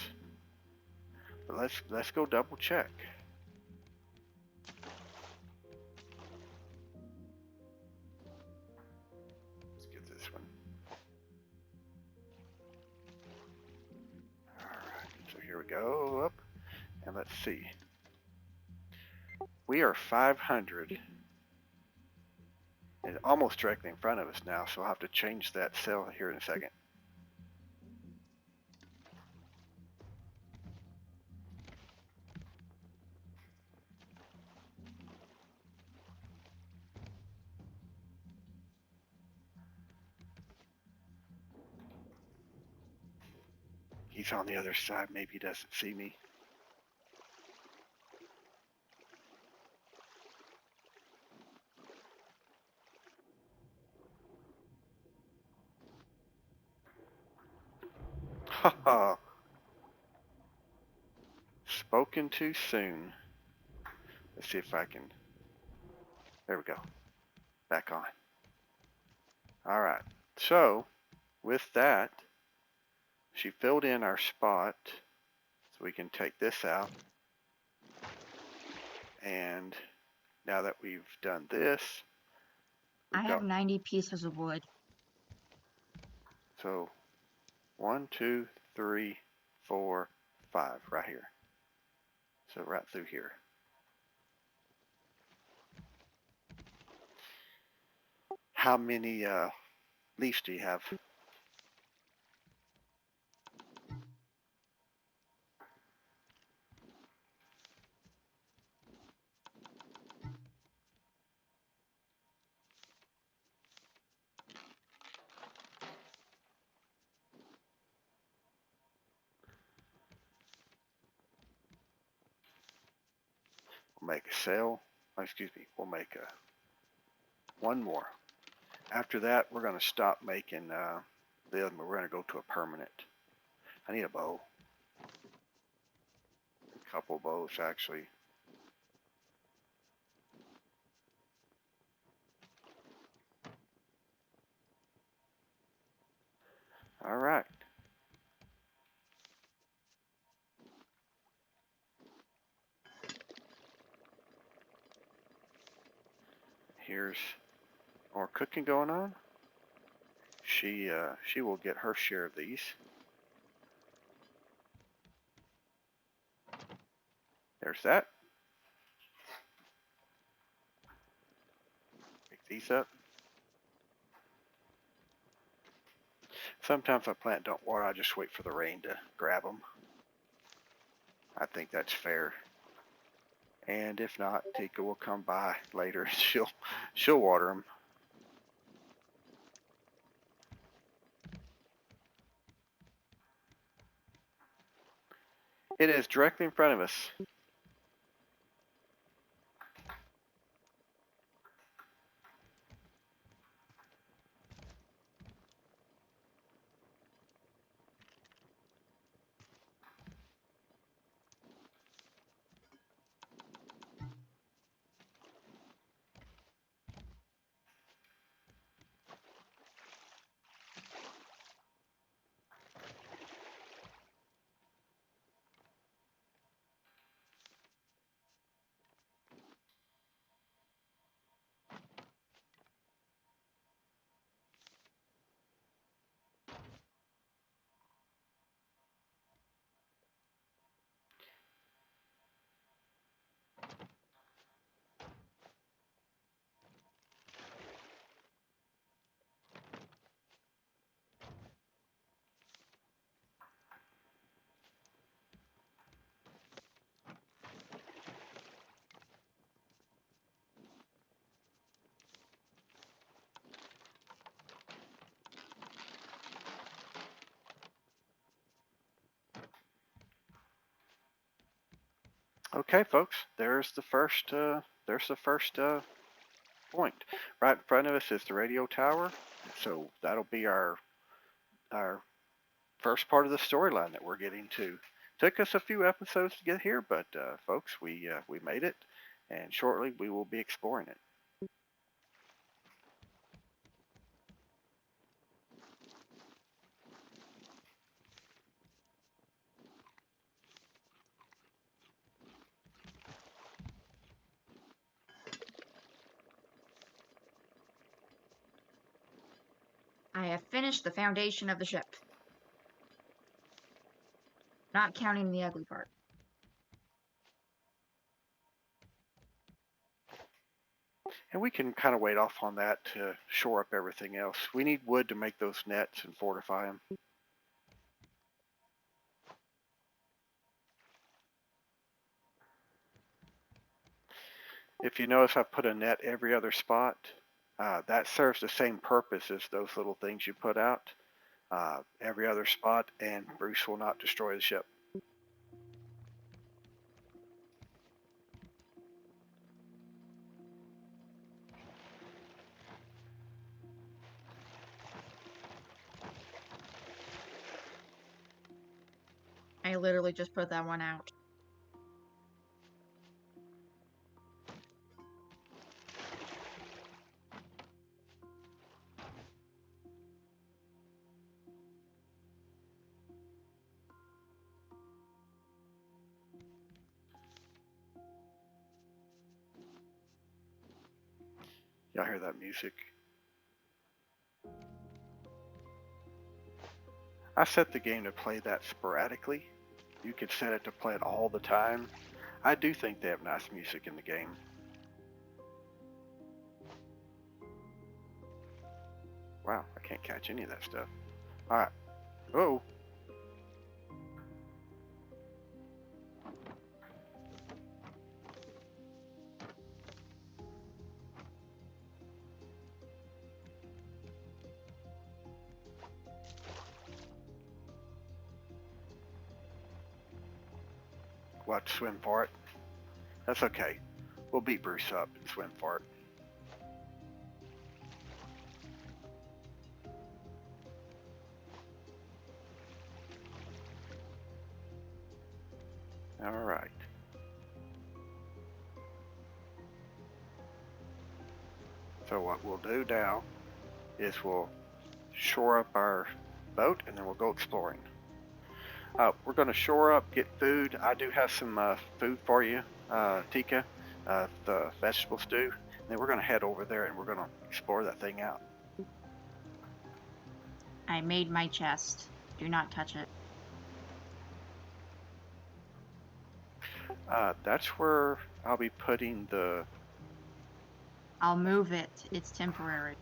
But let's go double check. Let's get this one. All right. So here we go up, and let's see. We are 500. And almost directly in front of us now, so I'll have to change that cell here in a second. He's on the other side. Maybe he doesn't see me. Haha. Spoken too soon. Let's see if I can. There we go. Back on. All right. So, with that, she filled in our spot. So we can take this out. And now that we've done this, I we've have got, 90 pieces of wood. so 1, 2, 3, 4, 5 right here. So right through here. How many leaves do you have? We'll make a sail. Oh, excuse me. We'll make one more. After that, we're going to stop making the other one. We're going to go to a permanent. I need a bow. A couple bows, actually. All right. Here's more cooking going on. She will get her share of these. There's that. Pick these up. Sometimes my plant don't water. I just wait for the rain to grab them. I think that's fair. And if not, Tika will come by later and she'll water them. It is directly in front of us. Okay, folks, there's the first point. Right in front of us is the radio tower. So that'll be our first part of the storyline that we're getting to. Took us a few episodes to get here, but folks, we made it, and shortly we will be exploring it. I have finished the foundation of the ship. Not counting the ugly part. And we can kind of wait off on that to shore up everything else. We need wood to make those nets and fortify them. If you notice, I put a net every other spot. That serves the same purpose as those little things you put out. Every other spot, and Bruce will not destroy the ship. I literally just put that one out. Y'all hear that music? I set the game to play that sporadically. You could set it to play it all the time. I do think they have nice music in the game. Wow, I can't catch any of that stuff. Alright. Oh. We'll have to swim for it. That's okay. We'll beat Bruce up and swim for it. Alright. So what we'll do now is we'll shore up our boat and then we'll go exploring. We're going to shore up, get food. I do have some food for you, Tika, the vegetable stew. And then we're going to head over there and we're going to explore that thing out. I made my chest. Do not touch it. That's where I'll be putting the... I'll move it. It's temporary.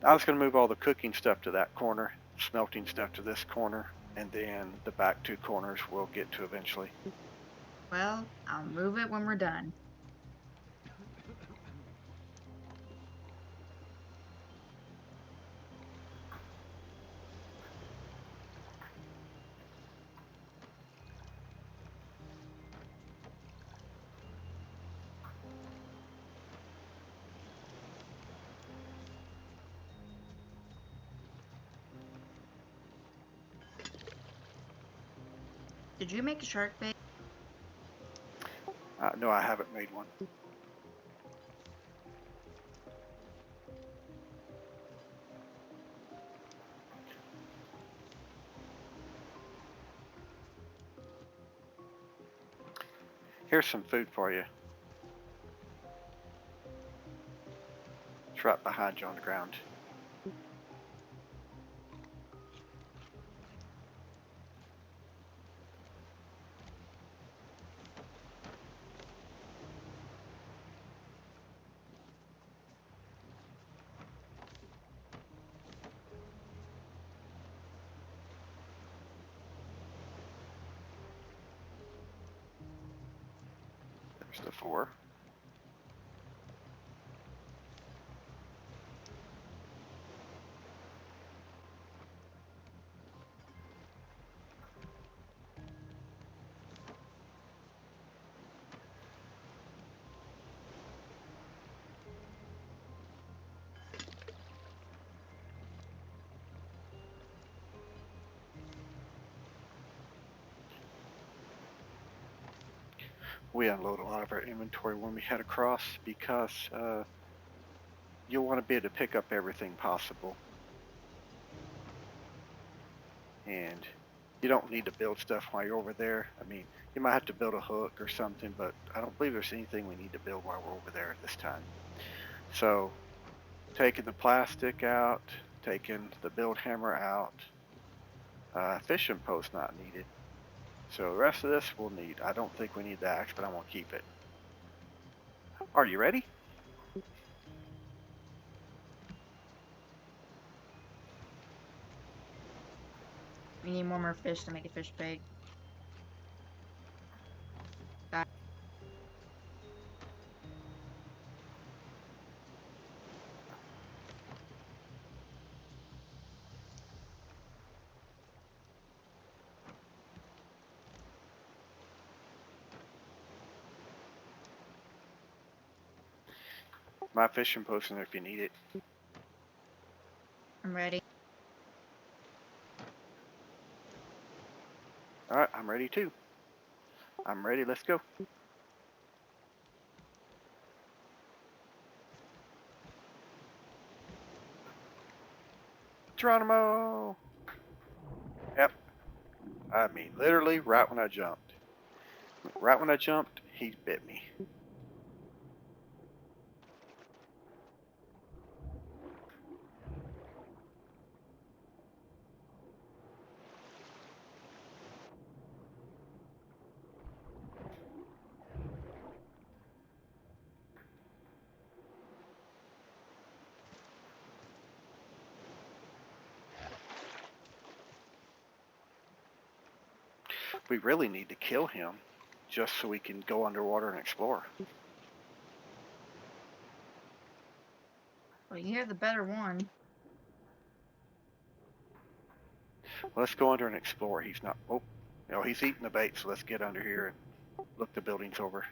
I was going to move all the cooking stuff to that corner, smelting stuff to this corner, and then the back two corners we'll get to eventually. Well, I'll move it when we're done. Did you make a shark bait? No, I haven't made one. Here's some food for you. It's right behind you on the ground. There's the 4. We unload a lot of our inventory when we head across because you'll want to be able to pick up everything possible. And you don't need to build stuff while you're over there. I mean, you might have to build a hook or something, but I don't believe there's anything we need to build while we're over there at this time. So, taking the plastic out, taking the build hammer out, fishing post not needed. So the rest of this we'll need. I don't think we need the axe, but I won't keep it. Are you ready? We need more fish to make a fish bait. My fishing post in there if you need it. I'm ready. Alright, I'm ready too. I'm ready, let's go. Geronimo! Yep. I mean, literally right when I jumped. Right when I jumped, he bit me. We really need to kill him just so we can go underwater and explore. Well, you have the better one. Well, let's go under and explore. He's not. Oh, no, he's eating the bait, so let's get under here and look the buildings over.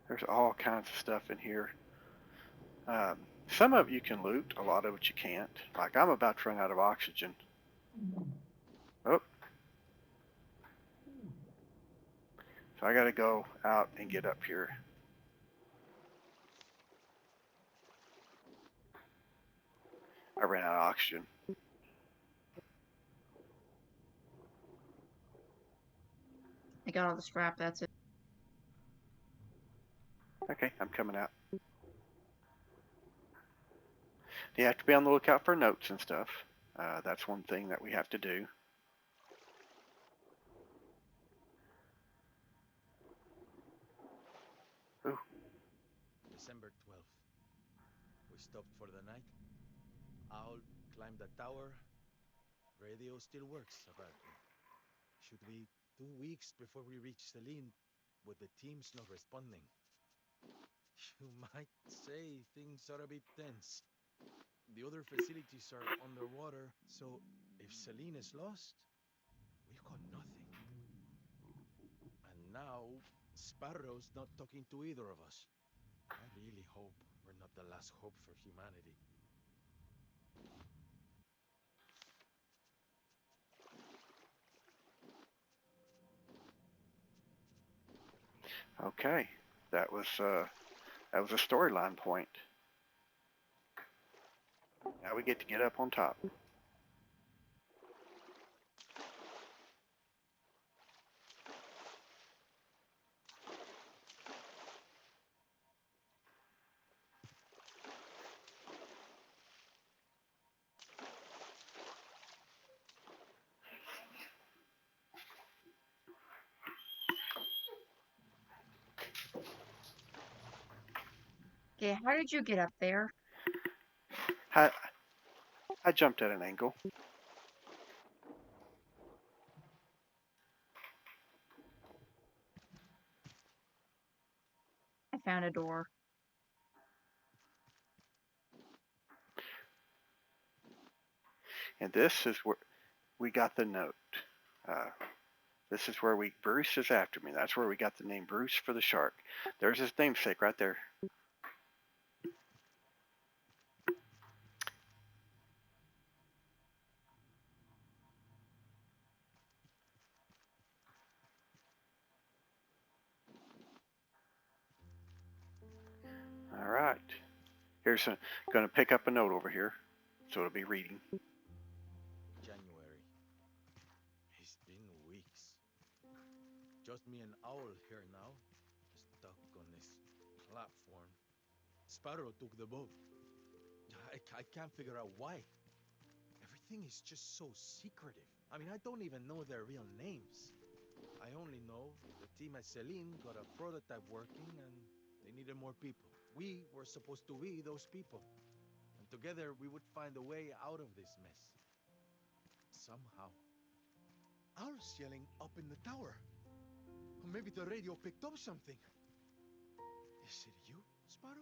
There's all kinds of stuff in here. Some of it you can loot, a lot of it you can't. Like I'm about to run out of oxygen. Oh. So I gotta go out and get up here. I ran out of oxygen. I got all the scrap, that's it. Okay, I'm coming out. You have to be on the lookout for notes and stuff. That's one thing that we have to do. Ooh. December 12th. We stopped for the night. Owl climbed the tower. Radio still works, apparently. Should be 2 weeks before we reach Celine, with the teams not responding. You might say things are a bit tense. The other facilities are underwater, so if Celine is lost, we've got nothing. And now, Sparrow's not talking to either of us. I really hope we're not the last hope for humanity. Okay, that was a storyline point. Now we get to get up on top. Okay, how did you get up there? I jumped at an angle. I found a door. And this is where we got the note. Uh, this is where Bruce is after me. That's where we got the name Bruce for the shark. There's his namesake right there. All right. Going to pick up a note over here. So it'll be reading. January. It's been weeks. Just me and Owl here now, stuck on this platform. Sparrow took the boat. I can't figure out why. Everything is just so secretive. I mean, I don't even know their real names. I only know the team at Celine got a prototype working and they needed more people. We were supposed to be those people. And together we would find a way out of this mess. Somehow. Owl's yelling up in the tower. Or maybe the radio picked up something. Is it you, Sparrow?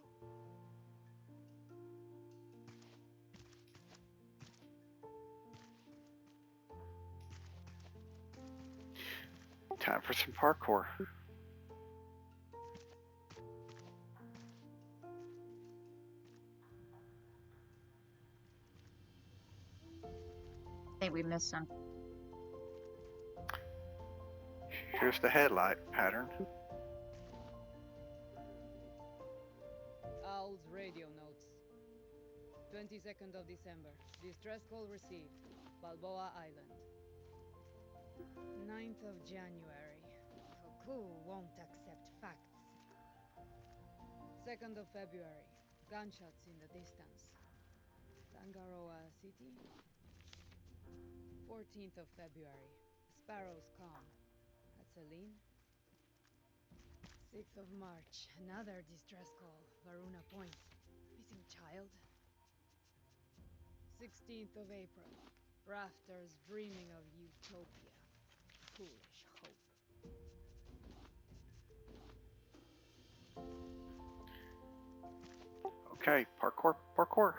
Time for some parkour. I think we missed some. Here's the headlight pattern. Owl's radio notes. 22nd of December. Distress call received. Balboa Island. 9th of January. Cuckoo won't accept facts. 2nd of February. Gunshots in the distance. Tangaroa City. 14th of February. Sparrows calm. At Celine. 6th of March. Another distress call. Varuna Point. Missing child. 16th of April. Rafters dreaming of utopia. Foolish hope. Okay, parkour.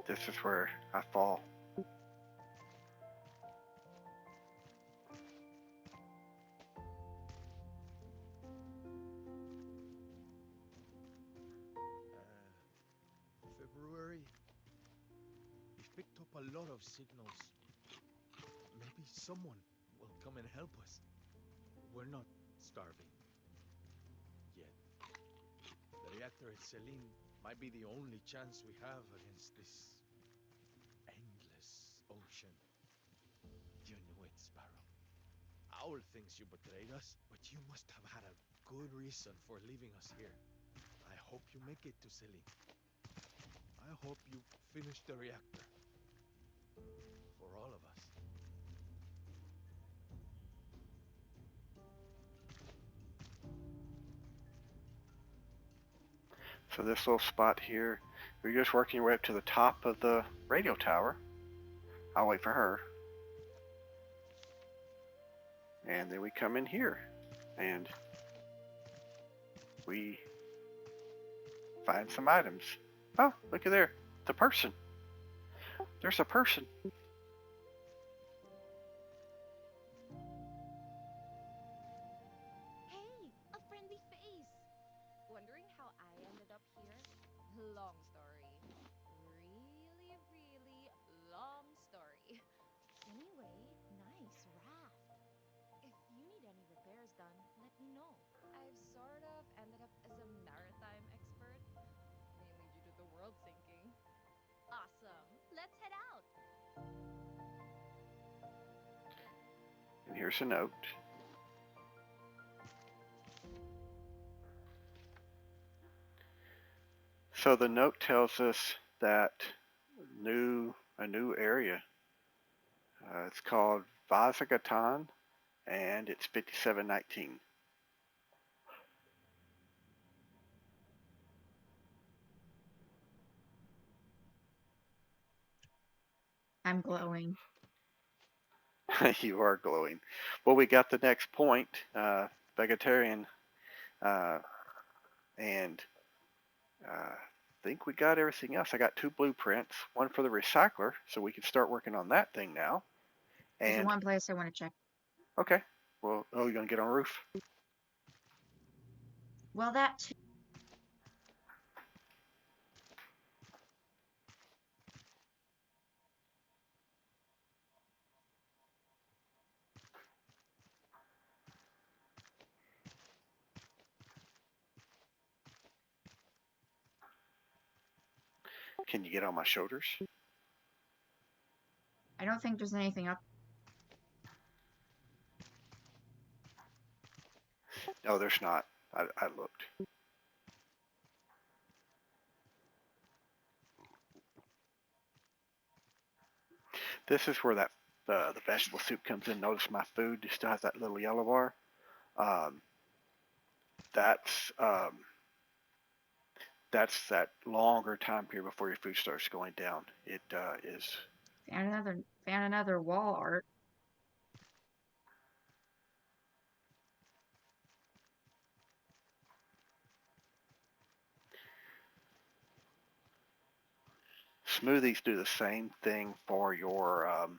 This is where I fall. February? We've picked up a lot of signals. Maybe someone will come and help us. We're not starving. Yet. The reactor at Celine might be the only chance we have against this endless ocean. You knew it, Sparrow. Owl thinks you betrayed us, but you must have had a good reason for leaving us here. I hope you make it to Selene. I hope you finish the reactor. For all of us. So this little spot here, you're just working your way up to the top of the radio tower. I'll wait for her. And then we come in here. And we find some items. Oh, look at there. It's a person. There's a person. Hey, a friendly face! Wondering how I ended up here? Long story. Really, really long story. Anyway, nice raft. If you need any repairs done, let me know. I've sort of ended up as a maritime expert, mainly due to the world sinking. Awesome. Let's head out. And here's a note. So the note tells us that a new area. It's called Vazagatan, and it's 5719. I'm glowing. You are glowing. Well, we got the next point, vegetarian, and I think we got everything else. I got 2 blueprints, one for the recycler, so we can start working on that thing now. There's And one place I want to check. okay, well, oh, you're gonna get on a roof? Well, that too. Can you get on my shoulders? I don't think there's anything up. No, there's not. I looked. This is where that the vegetable soup comes in. Notice my food still has that little yellow bar. Um, that's um, that's that longer time period before your food starts going down. It is. Found another wall art. Smoothies do the same thing for your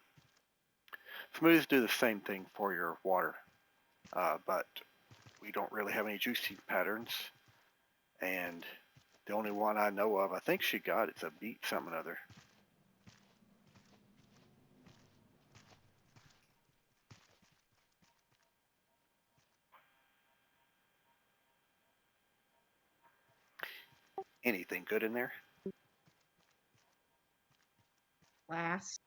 smoothies do the same thing for your water, but we don't really have any juicing patterns. And the only one I know of, I think she got, it's a beet something or other. Anything good in there? Glass.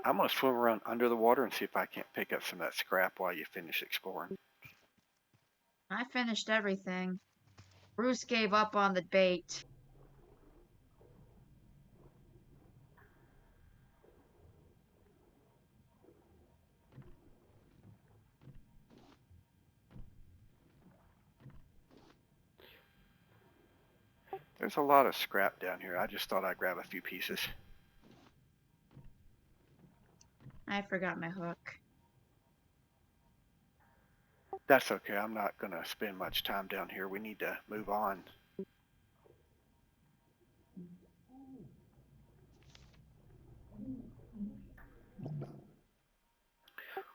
I'm gonna swim around under the water and see if I can't pick up some of that scrap while you finish exploring. I finished everything. Bruce gave up on the bait. There's a lot of scrap down here. I just thought I'd grab a few pieces. I forgot my hook. That's okay. I'm not gonna spend much time down here. We need to move on.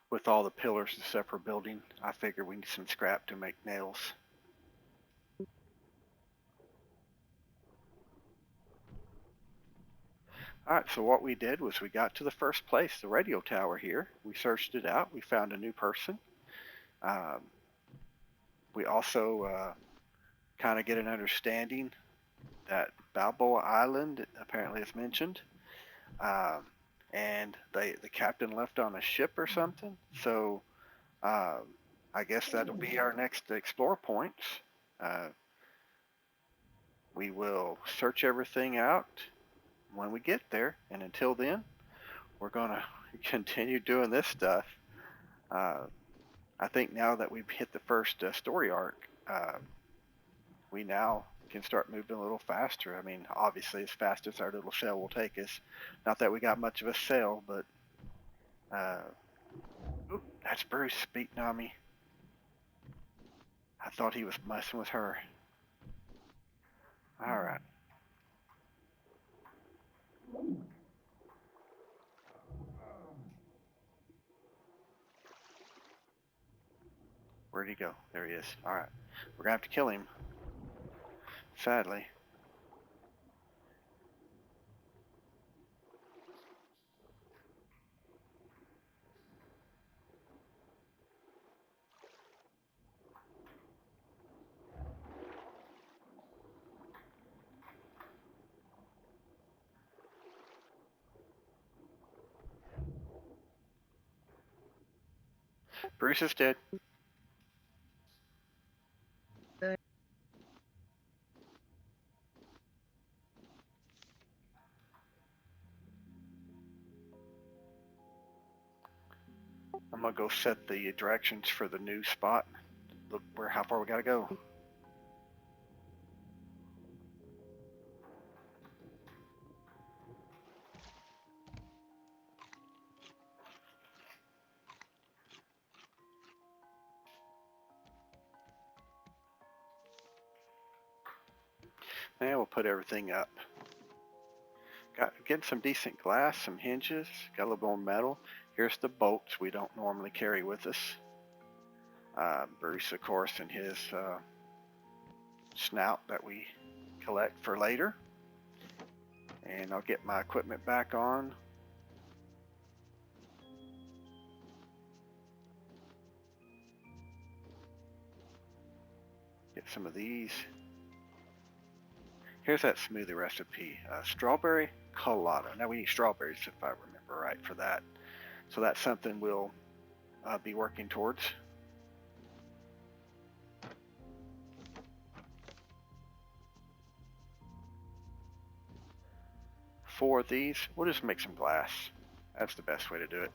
With all the pillars and stuff we're building, I figure we need some scrap to make nails. Alright, so what we did was we got to the first place, the radio tower here. We searched it out. We found a new person. We also kind of get an understanding that Balboa Island, apparently is mentioned. Um, and the captain left on a ship or something. So I guess that'll be our next explore points. Uh, we will search everything out when we get there, and until then, we're gonna continue doing this stuff. Uh, I think now that we've hit the first story arc, we now can start moving a little faster. I mean, obviously, as fast as our little sail will take us. Not that we got much of a sail, but oop, that's Bruce beating on me. I thought he was messing with her. All right. Where'd he go? There he is. All right. We're gonna have to kill him. Sadly. Bruce is dead. Good. I'm gonna go set the directions for the new spot. Look where how far we gotta go. And we'll put everything up. Getting some decent glass, some hinges, got a little more metal. Here's the bolts we don't normally carry with us. Bruce, of course, and his snout that we collect for later. And I'll get my equipment back on. Get some of these. Here's that smoothie recipe. Strawberry colada. Now we need strawberries if I remember right for that. So that's something we'll be working towards. For these, we'll just make some glass. That's the best way to do it.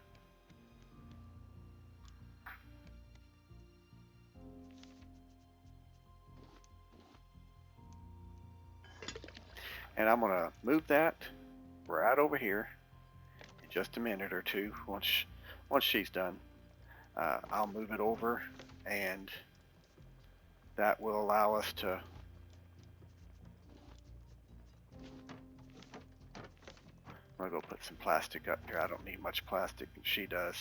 And I'm gonna move that right over here in just a minute or two. Once she's done, I'll move it over, and that will allow us to I'm gonna go put some plastic up here. I don't need much plastic, and she does.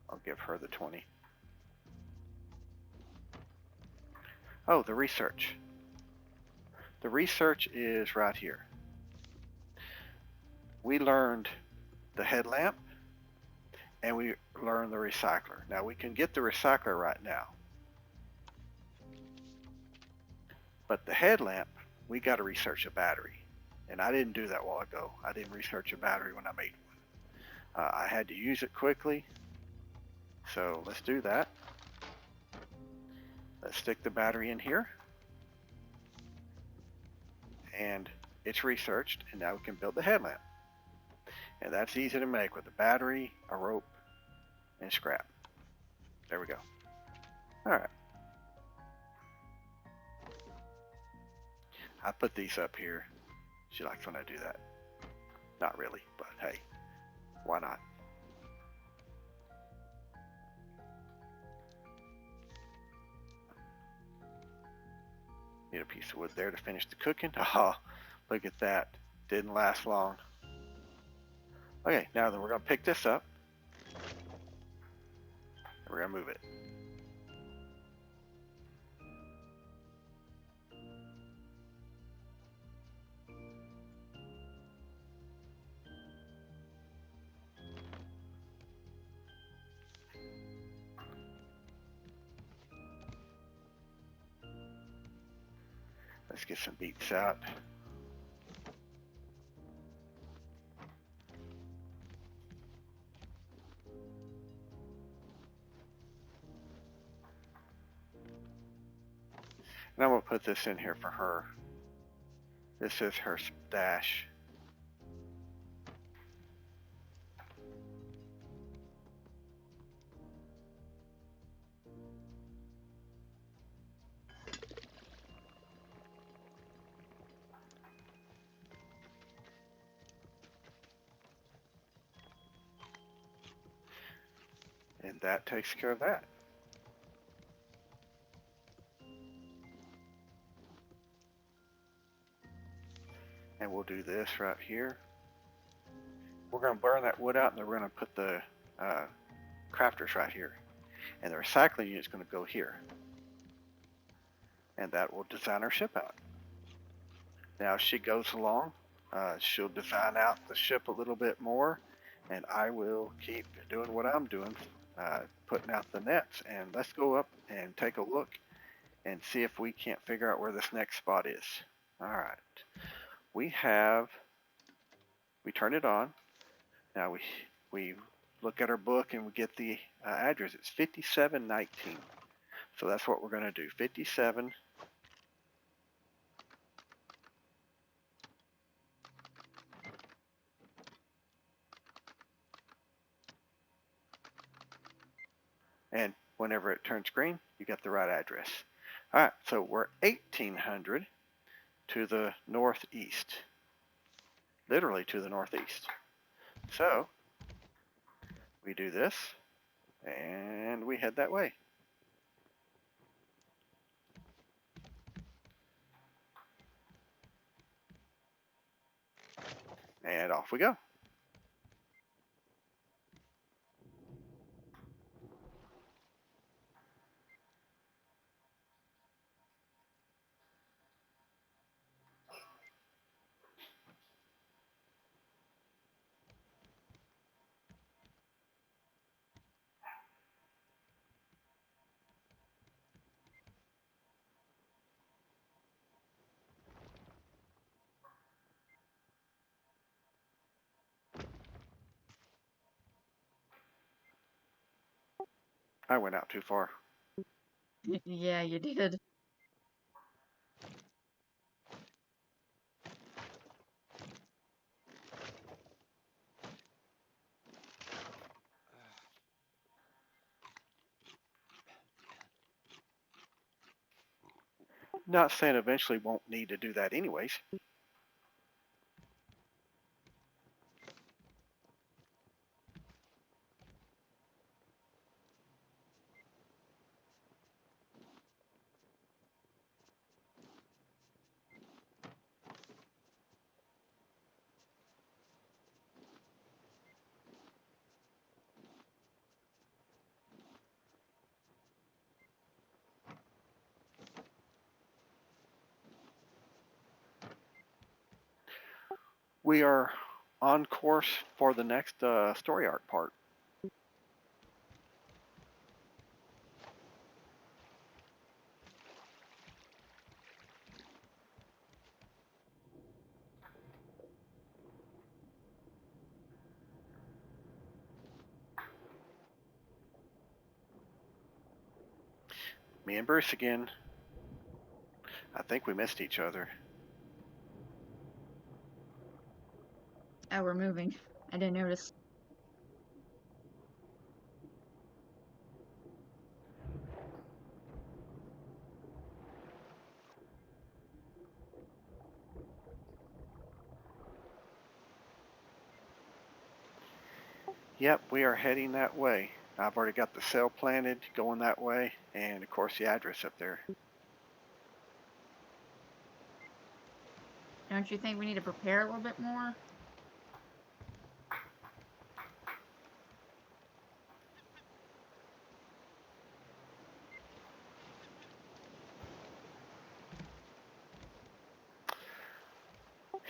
I'll give her the 20. Oh, the research. The research is right here. We learned the headlamp, and we learned the recycler. Now we can get the recycler right now. But the headlamp, we got to research a battery. And I didn't do that a while ago. I didn't research a battery when I made one. I had to use it quickly. So let's do that. Let's stick the battery in here. And it's researched, and now we can build the headlamp. And that's easy to make with a battery, a rope, and scrap. There we go. All right. I put these up here. She likes when I do that. Not really, but hey, why not? Need a piece of wood there to finish the cooking. Oh, look at that. Didn't last long. Okay, now then we're going to pick this up. And we're going to move it. Let's get some beets out. And I'm going to put this in here for her. This is her stash. And that takes care of that. And we'll do this right here. We're going to burn that wood out, and then we're going to put the crafters right here. And the recycling unit is going to go here. And that will design our ship out. Now, as she goes along, she'll design out the ship a little bit more, and I will keep doing what I'm doing, putting out the nets. And let's go up and take a look and see if we can't figure out where this next spot is. All right. We turn it on. Now we look at our book and we get the address. It's 5719. So that's what we're going to do. 57. And whenever it turns green, you get the right address. All right, so we're 1800 to the northeast. Literally to the northeast. So we do this, and we head that way. And off we go. I went out too far. Yeah, you did. Not saying eventually won't need to do that anyways. We are on course for the next story arc part. Me and Bruce again. I think we missed each other. Oh, we're moving. I didn't notice. Yep, we are heading that way. I've already got the sail planted going that way, and of course the address up there. Don't you think we need to prepare a little bit more?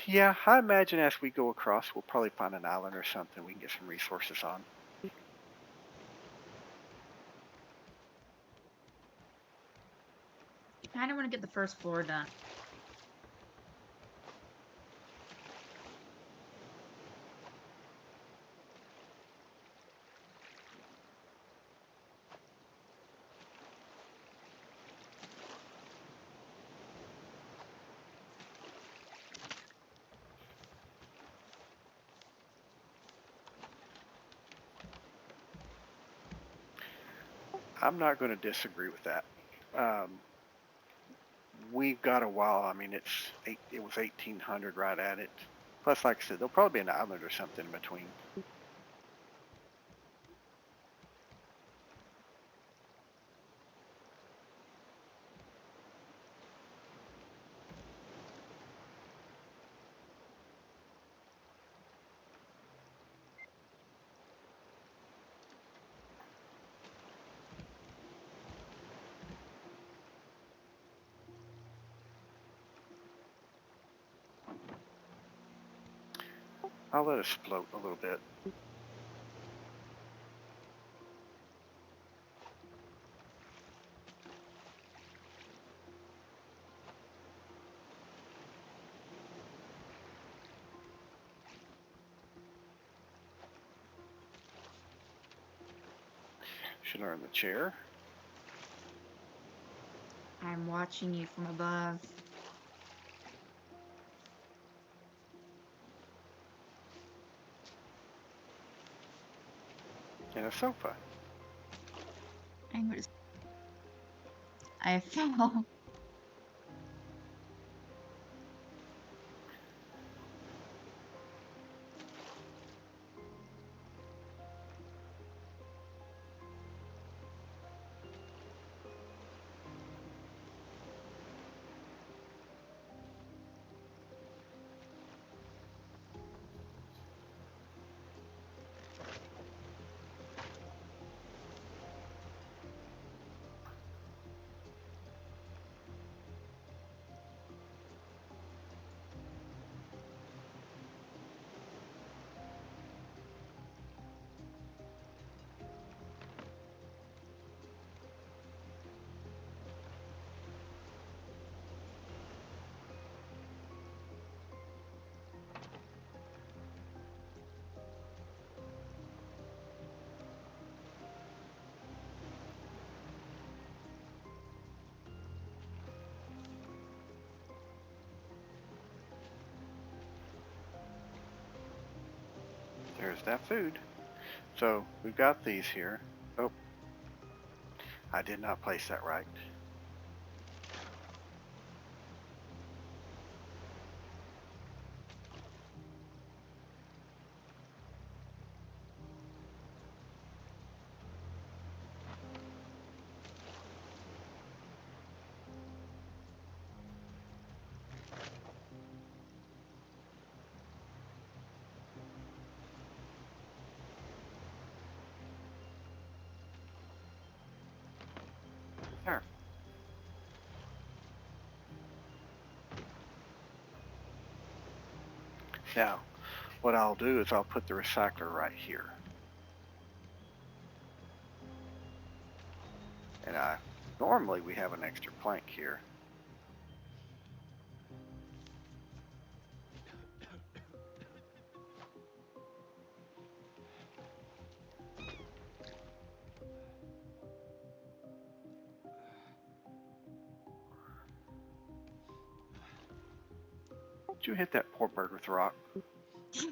Yeah, I imagine as we go across, we'll probably find an island or something we can get some resources on. I kind of want to get the first floor done. I'm not going to disagree with that. Um, we've got a while. I mean, it was 1800 right at it. Plus, like I said, there'll probably be an island or something in between. I'll let us float a little bit. Should learn the chair. I'm watching you from above. And a sofa. I'm gonna... I fell. There's that food. So we've got these here. Oh, I did not place that right. There. Now, what I'll do is I'll put the recycler right here. And normally we have an extra plank here. Did you hit that poor bird with a rock?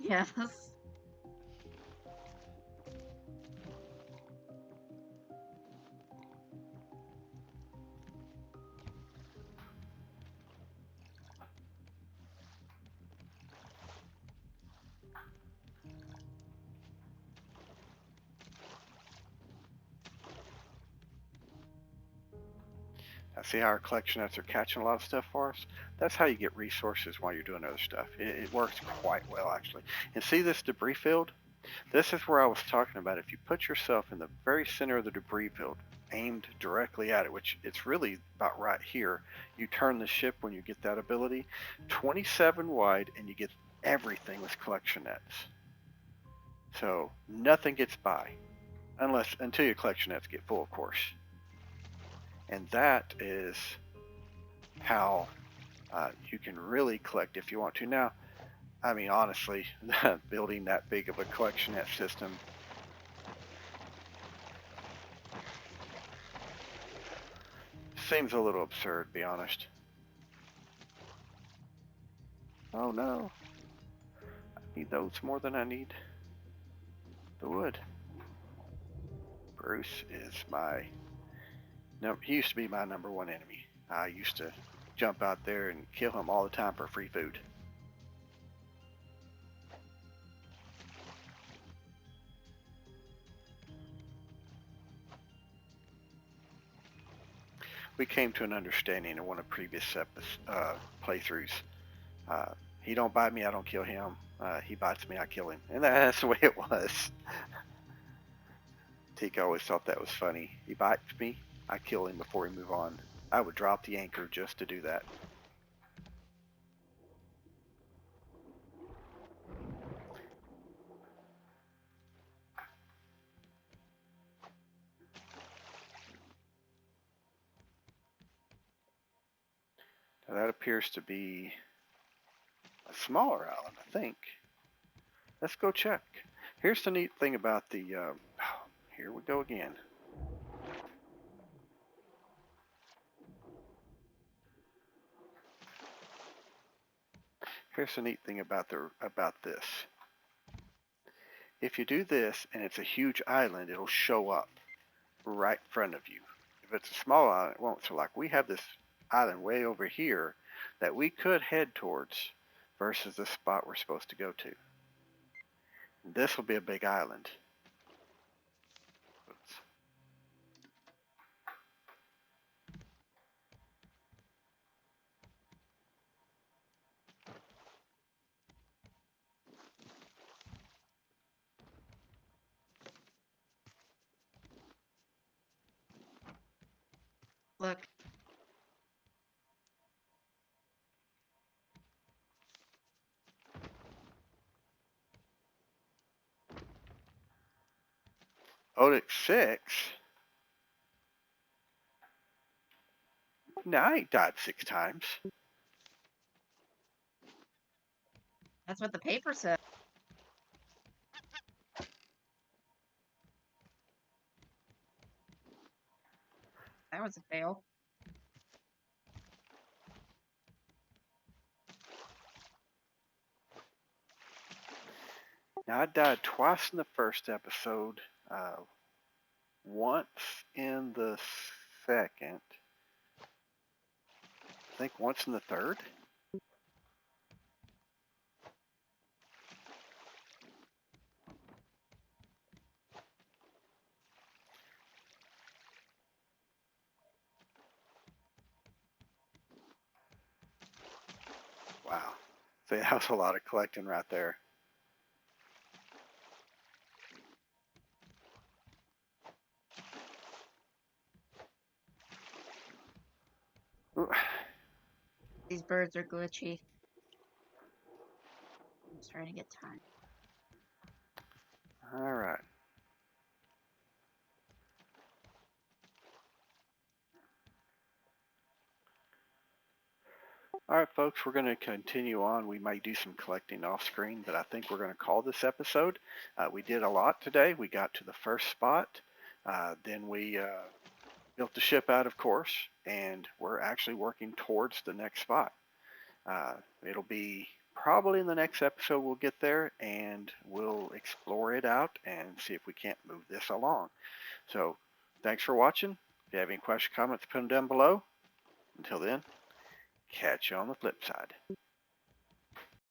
Yes. Now, see how our collection nets are catching a lot of stuff for us? That's how you get resources while you're doing other stuff. It works quite well, actually. And see this debris field? This is where I was talking about. If you put yourself in the very center of the debris field, aimed directly at it, which it's really about right here, you turn the ship when you get that ability, 27 wide, and you get everything with collection nets. So nothing gets by, until your collection nets get full, of course. And that is how you can really collect if you want to. Now, I mean, honestly, building that big of a collection net system seems a little absurd, to be honest. Oh no, I need those more than I need the wood. Bruce is my No, he used to be my number one enemy. I used to jump out there and kill him all the time for free food. We came to an understanding in one of the previous playthroughs. Uh, he don't bite me, I don't kill him. He bites me, I kill him. And that's the way it was. Tika always thought that was funny. He bites me, I kill him before we move on. I would drop the anchor just to do that. Now that appears to be a smaller island, I think. Let's go check. Here's the neat thing about the, here we go again. Here's the neat thing about this. If you do this and it's a huge island, it'll show up right in front of you. If it's a small island, it won't. So like we have this island way over here that we could head towards versus the spot we're supposed to go to. This will be a big island. Oops. Look, Otic 6? No, I ain't died 6 times. that's what the paper said. That was a fail. Now I died twice in the first episode, once in the second, I think once in the third. Wow. See, that was a lot of collecting right there. Ooh. These birds are glitchy. I'm trying to get time. All right. All right, folks, we're going to continue on. We might do some collecting off screen, but I think we're going to call this episode. We did a lot today. We got to the first spot. Then we built the ship out, of course, and we're actually working towards the next spot. It'll be probably in the next episode we'll get there, and we'll explore it out and see if we can't move this along. So thanks for watching. If you have any questions, comments, put them down below. Until then, catch you on the flip side.